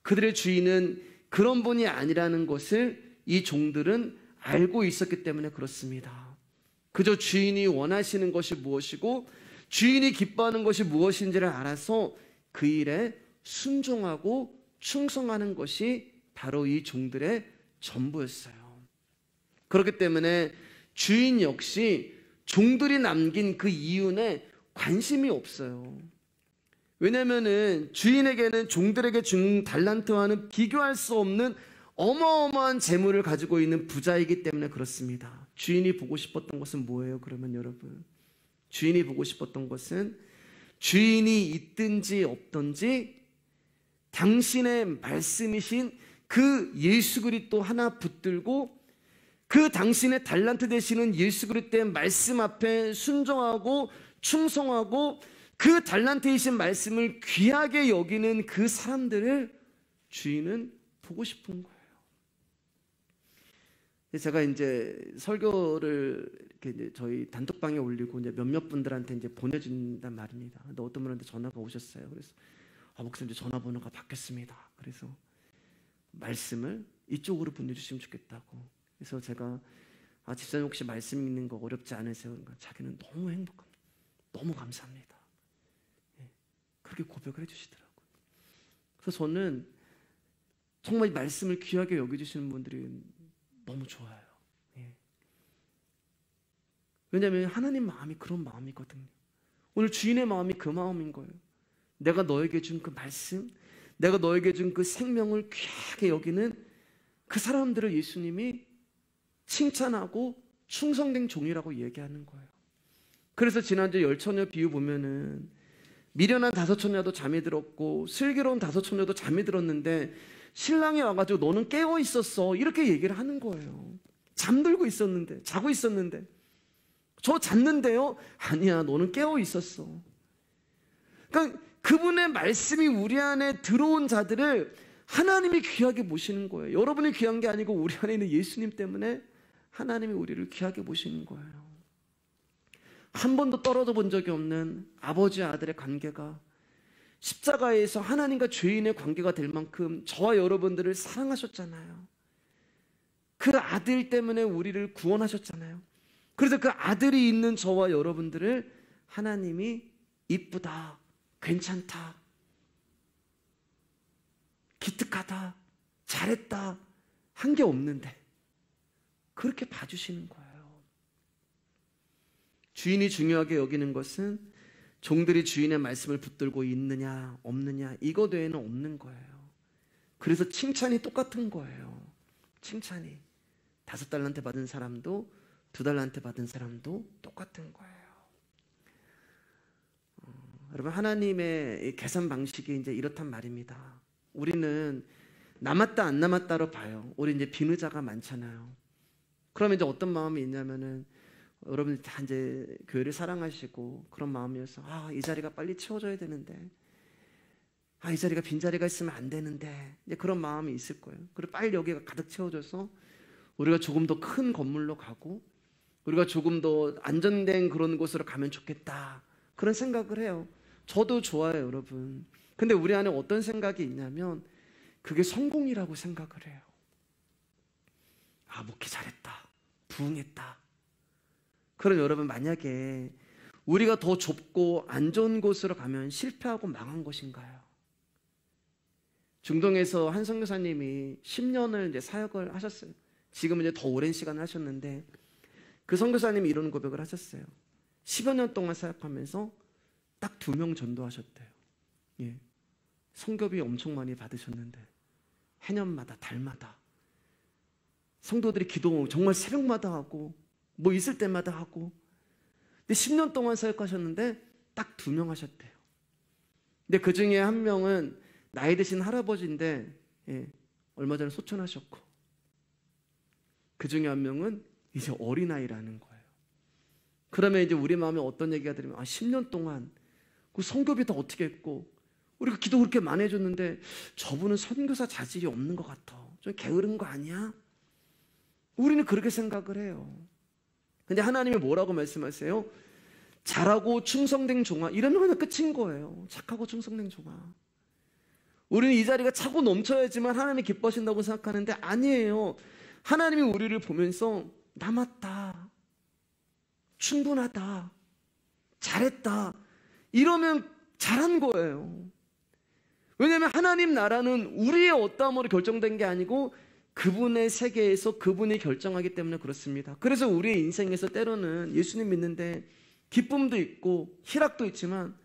그들의 주인은 그런 분이 아니라는 것을 이 종들은 알고 있었기 때문에 그렇습니다. 그저 주인이 원하시는 것이 무엇이고 주인이 기뻐하는 것이 무엇인지를 알아서 그 일에 순종하고 충성하는 것이 바로 이 종들의 전부였어요. 그렇기 때문에 주인 역시 종들이 남긴 그 이윤에 관심이 없어요. 왜냐하면 주인에게는 종들에게 준 달란트와는 비교할 수 없는 어마어마한 재물을 가지고 있는 부자이기 때문에 그렇습니다. 주인이 보고 싶었던 것은 뭐예요? 그러면 여러분, 주인이 보고 싶었던 것은 주인이 있든지 없든지 당신의 말씀이신 그 예수 그리스도 하나 붙들고 그 당신의 달란트 되시는 예수 그리스도의 말씀 앞에 순종하고 충성하고 그 달란트이신 말씀을 귀하게 여기는 그 사람들을 주인은 보고 싶은 거예요. 제가 이제 설교를 이렇게 이제 저희 단톡방에 올리고 이제 몇몇 분들한테 이제 보내준단 말입니다. 근데 어떤 분한테 전화가 오셨어요. 그래서 목사님 이제 전화번호가 바뀌었습니다. 그래서 말씀을 이쪽으로 보내주시면 좋겠다고. 그래서 제가 집사님 혹시 말씀 읽는 거 어렵지 않으세요? 그러니까 자기는 너무 행복합니다. 너무 감사합니다. 그렇게 고백을 해주시더라고요. 그래서 저는 정말 이 말씀을 귀하게 여겨주시는 분들이 너무 좋아요. 왜냐하면 하나님 마음이 그런 마음이거든요. 오늘 주인의 마음이 그 마음인 거예요. 내가 너에게 준 그 말씀, 내가 너에게 준 그 생명을 귀하게 여기는 그 사람들을 예수님이 칭찬하고 충성된 종이라고 얘기하는 거예요. 그래서 지난주 열처녀 비유 보면은 미련한 다섯 처녀도 잠이 들었고 슬기로운 다섯 처녀도 잠이 들었는데 신랑이 와가지고 너는 깨어 있었어 이렇게 얘기를 하는 거예요. 잠들고 있었는데, 자고 있었는데, 저 잤는데요? 아니야, 너는 깨어 있었어. 그러니까 그분의 말씀이 우리 안에 들어온 자들을 하나님이 귀하게 보시는 거예요. 여러분이 귀한 게 아니고 우리 안에 있는 예수님 때문에 하나님이 우리를 귀하게 보시는 거예요. 한 번도 떨어져 본 적이 없는 아버지와 아들의 관계가 십자가에서 하나님과 죄인의 관계가 될 만큼 저와 여러분들을 사랑하셨잖아요. 그 아들 때문에 우리를 구원하셨잖아요. 그래서 그 아들이 있는 저와 여러분들을 하나님이 이쁘다, 괜찮다, 기특하다, 잘했다 한 게 없는데 그렇게 봐주시는 거예요. 주인이 중요하게 여기는 것은 종들이 주인의 말씀을 붙들고 있느냐 없느냐 이거 외에는 없는 거예요. 그래서 칭찬이 똑같은 거예요. 칭찬이 5달란트 받은 사람도 2달란트 받은 사람도 똑같은 거예요. 여러분, 하나님의 계산 방식이 이제 이렇단 말입니다. 우리는 남았다 안 남았다로 봐요. 우리 이제 빈의자가 많잖아요. 그러면 이제 어떤 마음이 있냐면은 여러분들 다 이제 교회를 사랑하시고 그런 마음이어서 이 자리가 빨리 채워져야 되는데 이 자리가 빈자리가 있으면 안 되는데 이제 그런 마음이 있을 거예요. 그리고 빨리 여기가 가득 채워져서 우리가 조금 더 큰 건물로 가고 우리가 조금 더 안전된 그런 곳으로 가면 좋겠다 그런 생각을 해요. 저도 좋아요, 여러분. 근데 우리 안에 어떤 생각이 있냐면 그게 성공이라고 생각을 해요. 목회 잘했다, 부흥했다. 그럼 여러분, 만약에 우리가 더 좁고 안 좋은 곳으로 가면 실패하고 망한 것인가요? 중동에서 한 선교사님이 10년을 이제 사역을 하셨어요. 지금은 이제 더 오랜 시간을 하셨는데 그 선교사님이 이런 고백을 하셨어요. 10여 년 동안 사역하면서 딱 2명 전도하셨대요. 성교비 엄청 많이 받으셨는데 해년마다 달마다 성도들이 기도 정말 새벽마다 하고 뭐 있을 때마다 하고 근데 10년 동안 사역하셨는데 딱 2명 하셨대요. 근데 그 중에 한 명은 나이 드신 할아버지인데 얼마 전에 소천하셨고 그 중에 한 명은 이제 어린아이라는 거예요. 그러면 이제 우리 마음에 어떤 얘기가 들으면 10년 동안 그 선교비 다 어떻게 했고 우리가 기도 그렇게 많이 해줬는데 저분은 선교사 자질이 없는 것 같아. 좀 게으른 거 아니야? 우리는 그렇게 생각을 해요. 근데 하나님이 뭐라고 말씀하세요? 잘하고 충성된 종아 이러면 그냥 끝인 거예요. 착하고 충성된 종아. 우리는 이 자리가 차고 넘쳐야지만 하나님이 기뻐하신다고 생각하는데 아니에요. 하나님이 우리를 보면서 남았다, 충분하다, 잘했다 이러면 잘한 거예요. 왜냐하면 하나님 나라는 우리의 어떠함으로 결정된 게 아니고 그분의 세계에서 그분이 결정하기 때문에 그렇습니다. 그래서 우리의 인생에서 때로는 예수님 믿는데 기쁨도 있고 희락도 있지만,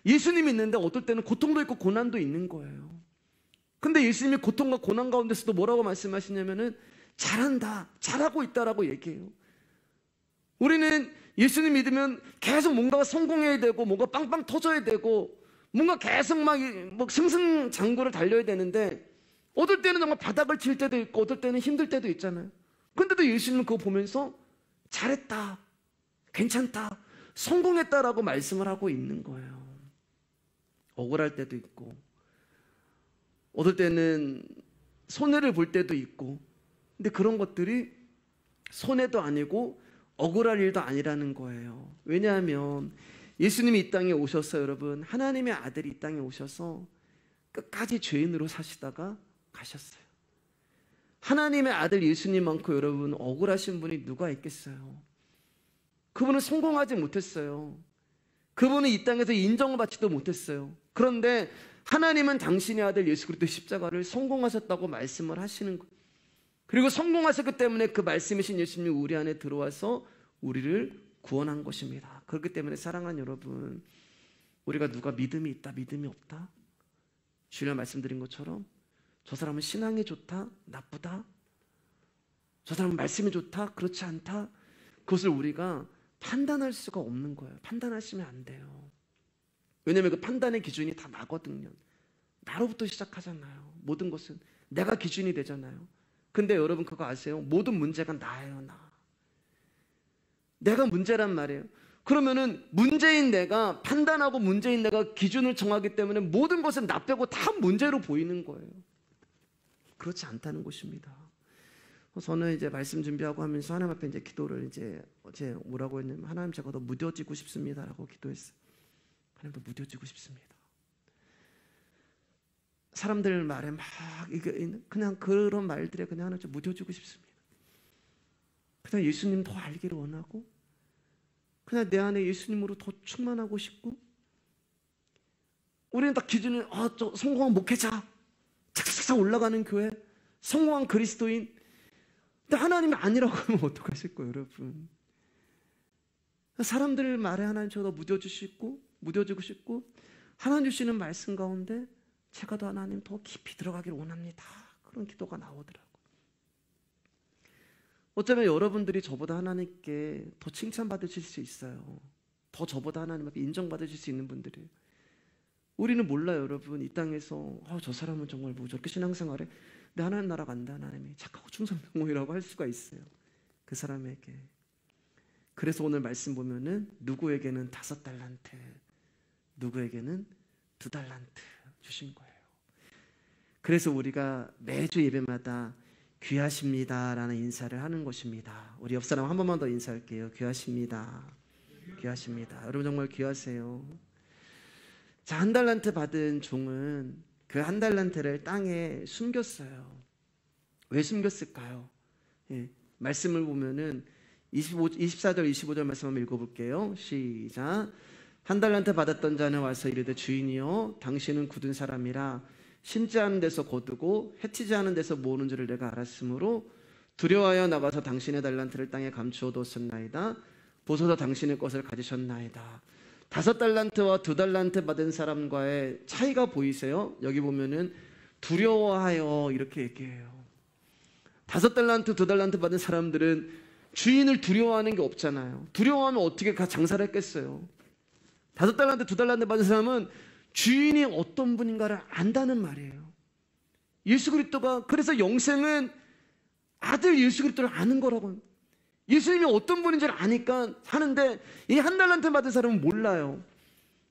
예수님 믿는데 어떨 때는 고통도 있고 고난도 있는 거예요. 근데 예수님이 고통과 고난 가운데서도 뭐라고 말씀하시냐면은 잘한다, 잘하고 있다라고 얘기해요. 우리는 예수님 믿으면 계속 뭔가가 성공해야 되고 뭔가 빵빵 터져야 되고 뭔가 계속 막 승승장구를 달려야 되는데, 어떨 때는 정말 바닥을 칠 때도 있고 어떨 때는 힘들 때도 있잖아요. 근데도 예수님은 그거 보면서 잘했다, 괜찮다, 성공했다라고 말씀을 하고 있는 거예요. 억울할 때도 있고 어떨 때는 손해를 볼 때도 있고, 근데 그런 것들이 손해도 아니고 억울할 일도 아니라는 거예요. 왜냐하면 예수님이 이 땅에 오셔서, 여러분, 하나님의 아들이 이 땅에 오셔서 끝까지 죄인으로 사시다가 가셨어요. 하나님의 아들 예수님 많고 여러분 억울하신 분이 누가 있겠어요? 그분은 성공하지 못했어요. 그분은 이 땅에서 인정받지도 못했어요. 그런데 하나님은 당신의 아들 예수 그리스도 십자가를 성공하셨다고 말씀을 하시는 거예요. 그리고 성공하셨기 때문에 그 말씀이신 예수님이 우리 안에 들어와서 우리를 구원한 것입니다. 그렇기 때문에 사랑하는 여러분, 우리가 누가 믿음이 있다, 믿음이 없다, 주일날 말씀드린 것처럼 저 사람은 신앙이 좋다, 나쁘다, 저 사람은 말씀이 좋다, 그렇지 않다, 그것을 우리가 판단할 수가 없는 거예요. 판단하시면 안 돼요. 왜냐하면 그 판단의 기준이 다 나거든요. 나로부터 시작하잖아요. 모든 것은 내가 기준이 되잖아요. 근데 여러분 그거 아세요? 모든 문제가 나예요. 내가 문제란 말이에요. 그러면은 문제인 내가 판단하고 문제인 내가 기준을 정하기 때문에 모든 것은 나 빼고 다 문제로 보이는 거예요. 그렇지 않다는 것입니다. 저는 이제 말씀 준비하고 하면서 하나님 앞에 이제 기도를 어제 뭐라고 했냐면, 하나님 제가 더 무뎌지고 싶습니다라고 기도했어요. 하나님 더 무뎌지고 싶습니다. 사람들 말에 막 그냥 그런 말들에 그냥 하나님 좀 무뎌지고 싶습니다. 그냥 예수님 더 알기를 원하고, 그냥 내 안에 예수님으로 더 충만하고 싶고, 우리는 딱 기준이 저 성공한 목회자, 착착착 올라가는 교회, 성공한 그리스도인. 근데 하나님이 아니라고 하면 어떡하실 거예요, 여러분? 사람들 말에 하나님 저 더 무뎌지고 싶고, 하나님 주시는 말씀 가운데 제가 더 하나님 더 깊이 들어가기를 원합니다. 그런 기도가 나오더라고요. 어쩌면 여러분들이 저보다 하나님께 더 칭찬받으실 수 있어요. 더 저보다 하나님 앞에 인정받으실 수 있는 분들이. 우리는 몰라요, 여러분. 이 땅에서 저 사람은 정말 뭐 저렇게 신앙생활해, 내 하나님 나라 간다, 하나님이 착하고 충성병이라고 할 수가 있어요, 그 사람에게. 그래서 오늘 말씀 보면은 누구에게는 5달란트, 누구에게는 2달란트 주신 거예요. 그래서 우리가 매주 예배마다 귀하십니다라는 인사를 하는 것입니다. 우리 옆 사람 한 번만 더 인사할게요. 귀하십니다. 귀하십니다. 여러분 정말 귀하세요. 자, 1달란트 받은 종은 그 1달란트를 땅에 숨겼어요. 왜 숨겼을까요? 말씀을 보면은 24절 25절 말씀 한번 읽어볼게요. 시작. 1달란트 받았던 자는 와서 이르되, 주인이여, 당신은 굳은 사람이라 심지 않은 데서 거두고 해치지 않은 데서 모으는 줄을 내가 알았으므로 두려워하여 나가서 당신의 달란트를 땅에 감추어 두었나이다. 보소서 당신의 것을 가지셨나이다. 5달란트와 2달란트 받은 사람과의 차이가 보이세요? 여기 보면은 두려워하여 이렇게 얘기해요. 5달란트, 2달란트 받은 사람들은 주인을 두려워하는 게 없잖아요. 두려워하면 어떻게 장사를 했겠어요? 5달란트, 2달란트 받은 사람은 주인이 어떤 분인가를 안다는 말이에요. 예수 그리스도가, 그래서 영생은 아들 예수 그리스도를 아는 거라고. 예수님이 어떤 분인지를 아니까 하는데, 이 1달란트 받은 사람은 몰라요.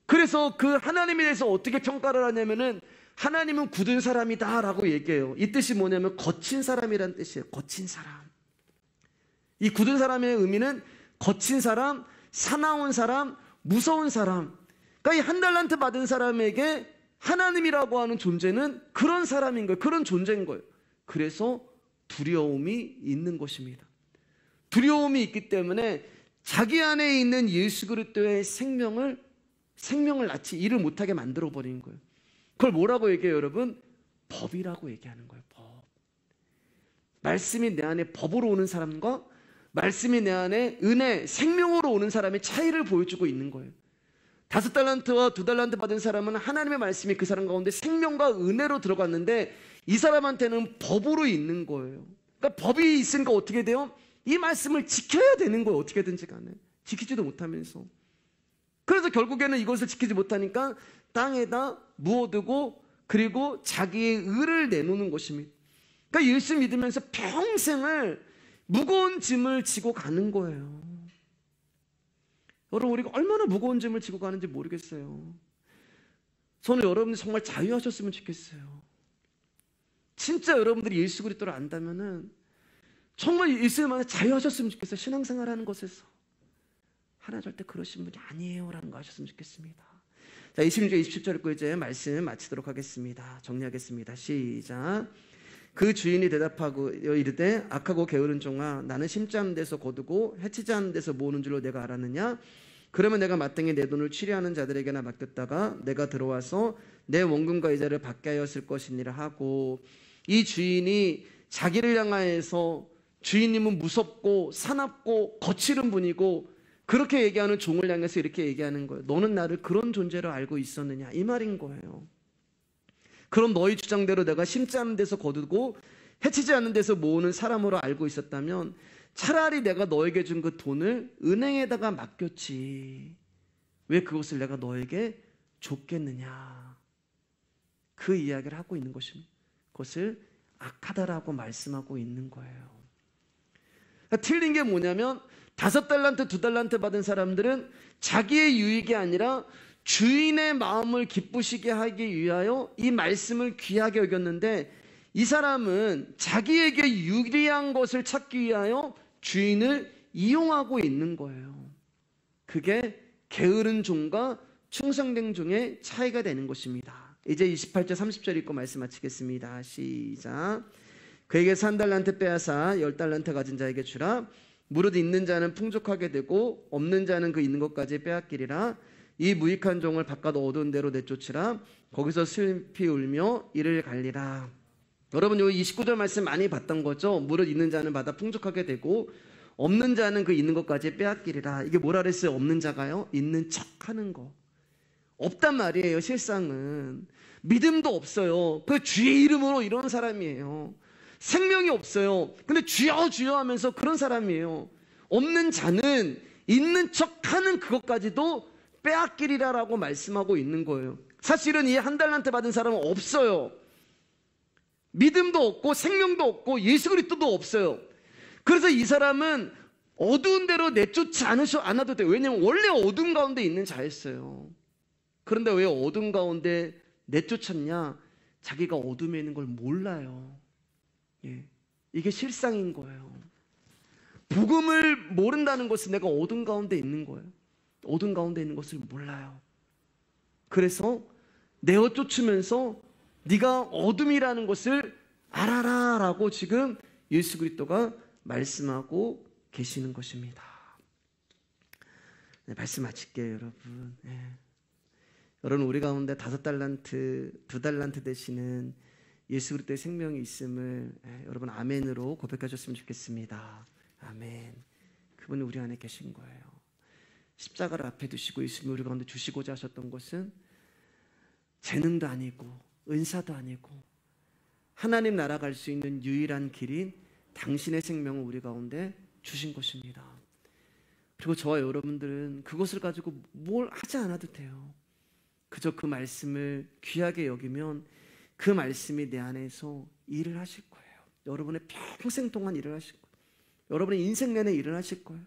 그래서 그 하나님에 대해서 어떻게 평가를 하냐면은, 하나님은 굳은 사람이다 라고 얘기해요. 이 뜻이 뭐냐면 거친 사람이란 뜻이에요. 거친 사람. 이 굳은 사람의 의미는 거친 사람, 사나운 사람, 무서운 사람. 그러니까 이 1달란트 받은 사람에게 하나님이라고 하는 존재는 그런 사람인 거예요. 그런 존재인 거예요. 그래서 두려움이 있는 것입니다. 두려움이 있기 때문에 자기 안에 있는 예수 그리스도의 생명을 낳지 일을 못하게 만들어 버리는 거예요. 그걸 뭐라고 얘기해요, 여러분? 법이라고 얘기하는 거예요. 법. 말씀이 내 안에 법으로 오는 사람과 말씀이 내 안에 은혜, 생명으로 오는 사람의 차이를 보여주고 있는 거예요. 5달란트와 2달란트 받은 사람은 하나님의 말씀이 그 사람 가운데 생명과 은혜로 들어갔는데 이 사람한테는 법으로 있는 거예요. 그러니까 법이 있으니까 어떻게 돼요? 이 말씀을 지켜야 되는 거예요. 어떻게든지 간에. 지키지도 못하면서. 그래서 결국에는 이것을 지키지 못하니까 땅에다 묻어두고 그리고 자기의 의를 내놓는 것입니다. 그러니까 예수 믿으면서 평생을 무거운 짐을 지고 가는 거예요. 여러분, 우리가 얼마나 무거운 짐을 지고 가는지 모르겠어요. 저는 여러분들이 정말 자유하셨으면 좋겠어요. 진짜 여러분들이 예수 그리스도를 안다면은 정말 예수님만에 자유하셨으면 좋겠어요. 신앙생활 하는 것에서. 하나 절대 그러신 분이 아니에요 라는 거 하셨으면 좋겠습니다. 자, 26절 27절 읽고 이제 말씀 마치도록 하겠습니다. 정리하겠습니다. 시작. 그 주인이 대답하고 이르되 악하고 게으른 종아, 나는 심지 않은 데서 거두고 해치지 않은 데서 모으는 줄로 내가 알았느냐? 그러면 내가 마땅히 내 돈을 취리하는 자들에게나 맡겼다가 내가 들어와서 내 원금과 이자를 받게 하였을 것이니라 하고, 이 주인이 자기를 향하여서 주인님은 무섭고 사납고 거칠은 분이고 그렇게 얘기하는 종을 향해서 이렇게 얘기하는 거예요. 너는 나를 그런 존재로 알고 있었느냐, 이 말인 거예요. 그럼 너희 주장대로 내가 심지 않은 데서 거두고 해치지 않는 데서 모으는 사람으로 알고 있었다면 차라리 내가 너에게 준 그 돈을 은행에다가 맡겼지, 왜 그것을 내가 너에게 줬겠느냐, 그 이야기를 하고 있는 것입니다. 그것을 악하다라고 말씀하고 있는 거예요. 그러니까 틀린 게 뭐냐면 5달란트, 2달란트 받은 사람들은 자기의 유익이 아니라 주인의 마음을 기쁘시게 하기 위하여 이 말씀을 귀하게 여겼는데, 이 사람은 자기에게 유리한 것을 찾기 위하여 주인을 이용하고 있는 거예요. 그게 게으른 종과 충성된 종의 차이가 되는 것입니다. 이제 28절 30절 읽고 말씀 마치겠습니다. 시작. 그에게서 1달란트 빼앗아 10달란트 가진 자에게 주라. 무릇 있는 자는 풍족하게 되고 없는 자는 그 있는 것까지 빼앗기리라. 이 무익한 종을 바깥 어두운 데로 내쫓으라. 거기서 슬피 울며 이를 갈리라. 여러분, 이 29절 말씀 많이 봤던 거죠. 무릇 있는 자는 받아 풍족하게 되고 없는 자는 그 있는 것까지 빼앗기리라. 이게 뭐라 그랬어요? 없는 자가요? 있는 척하는 거. 없단 말이에요. 실상은 믿음도 없어요. 그 주의 이름으로 이런 사람이에요. 생명이 없어요. 근데 주여 주여 하면서 그런 사람이에요. 없는 자는 있는 척하는 그것까지도 빼앗기리라라고 말씀하고 있는 거예요. 사실은 이 1달란트 받은 사람은 없어요. 믿음도 없고 생명도 없고 예수 그리스도도 없어요. 그래서 이 사람은 어두운 데로 내쫓지 않아도 돼요. 왜냐하면 원래 어둠 가운데 있는 자였어요. 그런데 왜 어둠 가운데 내쫓았냐? 자기가 어둠에 있는 걸 몰라요. 예, 이게 실상인 거예요. 복음을 모른다는 것은 내가 어둠 가운데 있는 거예요. 어둠 가운데 있는 것을 몰라요. 그래서 내어 쫓으면서 네가 어둠이라는 것을 알아라 라고 지금 예수 그리스도가 말씀하고 계시는 것입니다. 네, 말씀 마칠게요, 여러분. 네. 여러분, 우리 가운데 5달란트, 2달란트 되시는 예수 그리스도의 생명이 있음을 여러분 아멘으로 고백하셨으면 좋겠습니다. 아멘. 그분이 우리 안에 계신 거예요. 십자가를 앞에 두시고 예수님이 우리 가운데 주시고자 하셨던 것은 재능도 아니고 은사도 아니고 하나님 나라 갈 수 있는 유일한 길인 당신의 생명을 우리 가운데 주신 것입니다. 그리고 저와 여러분들은 그것을 가지고 뭘 하지 않아도 돼요. 그저 그 말씀을 귀하게 여기면 그 말씀이 내 안에서 일을 하실 거예요. 여러분의 평생 동안 일을 하실 거예요. 여러분의 인생 내내 일을 하실 거예요.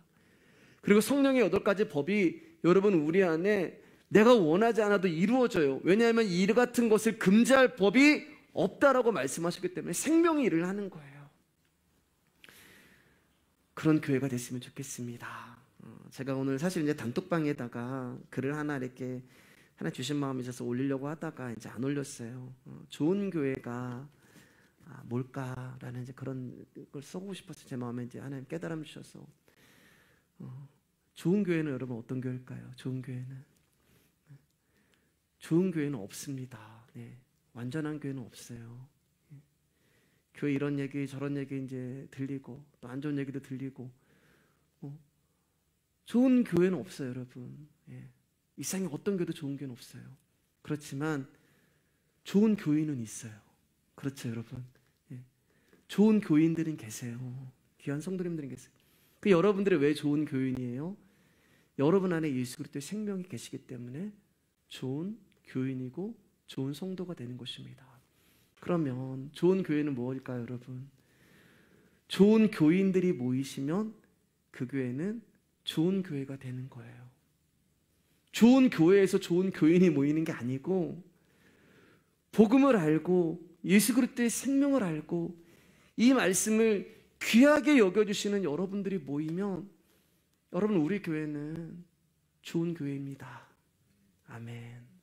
그리고 성령의 8가지 법이 여러분 우리 안에 내가 원하지 않아도 이루어져요. 왜냐하면 이 같은 것을 금지할 법이 없다라고 말씀하셨기 때문에 생명이 일을 하는 거예요. 그런 교회가 됐으면 좋겠습니다. 제가 오늘 사실 이제 단톡방에다가 글을 하나 이렇게 하나 주신 마음이 있어서 올리려고 하다가 이제 안 올렸어요. 좋은 교회가 뭘까라는 이제 그런 걸 써보고 싶어서 제 마음에 이제 하나님 깨달음 주셔서 좋은 교회는 여러분 어떤 교회일까요? 좋은 교회는 없습니다. 네. 완전한 교회는 없어요. 교회 이런 얘기 저런 얘기 이제 들리고 또 안 좋은 얘기도 들리고 좋은 교회는 없어요, 여러분. 이 세상에 어떤 교회도 좋은 교회는 없어요. 그렇지만 좋은 교인은 있어요. 그렇죠, 여러분. 좋은 교인들은 계세요. 귀한 성도님들은 계세요. 그 여러분들이 왜 좋은 교인이에요? 여러분 안에 예수 그리스도의 생명이 계시기 때문에 좋은 교인이고 좋은 성도가 되는 것입니다. 그러면 좋은 교회는 무엇일까요, 여러분? 좋은 교인들이 모이시면 그 교회는 좋은 교회가 되는 거예요. 좋은 교회에서 좋은 교인이 모이는 게 아니고 복음을 알고 예수 그리스도의 생명을 알고 이 말씀을 귀하게 여겨주시는 여러분들이 모이면 여러분 우리 교회는 좋은 교회입니다. 아멘.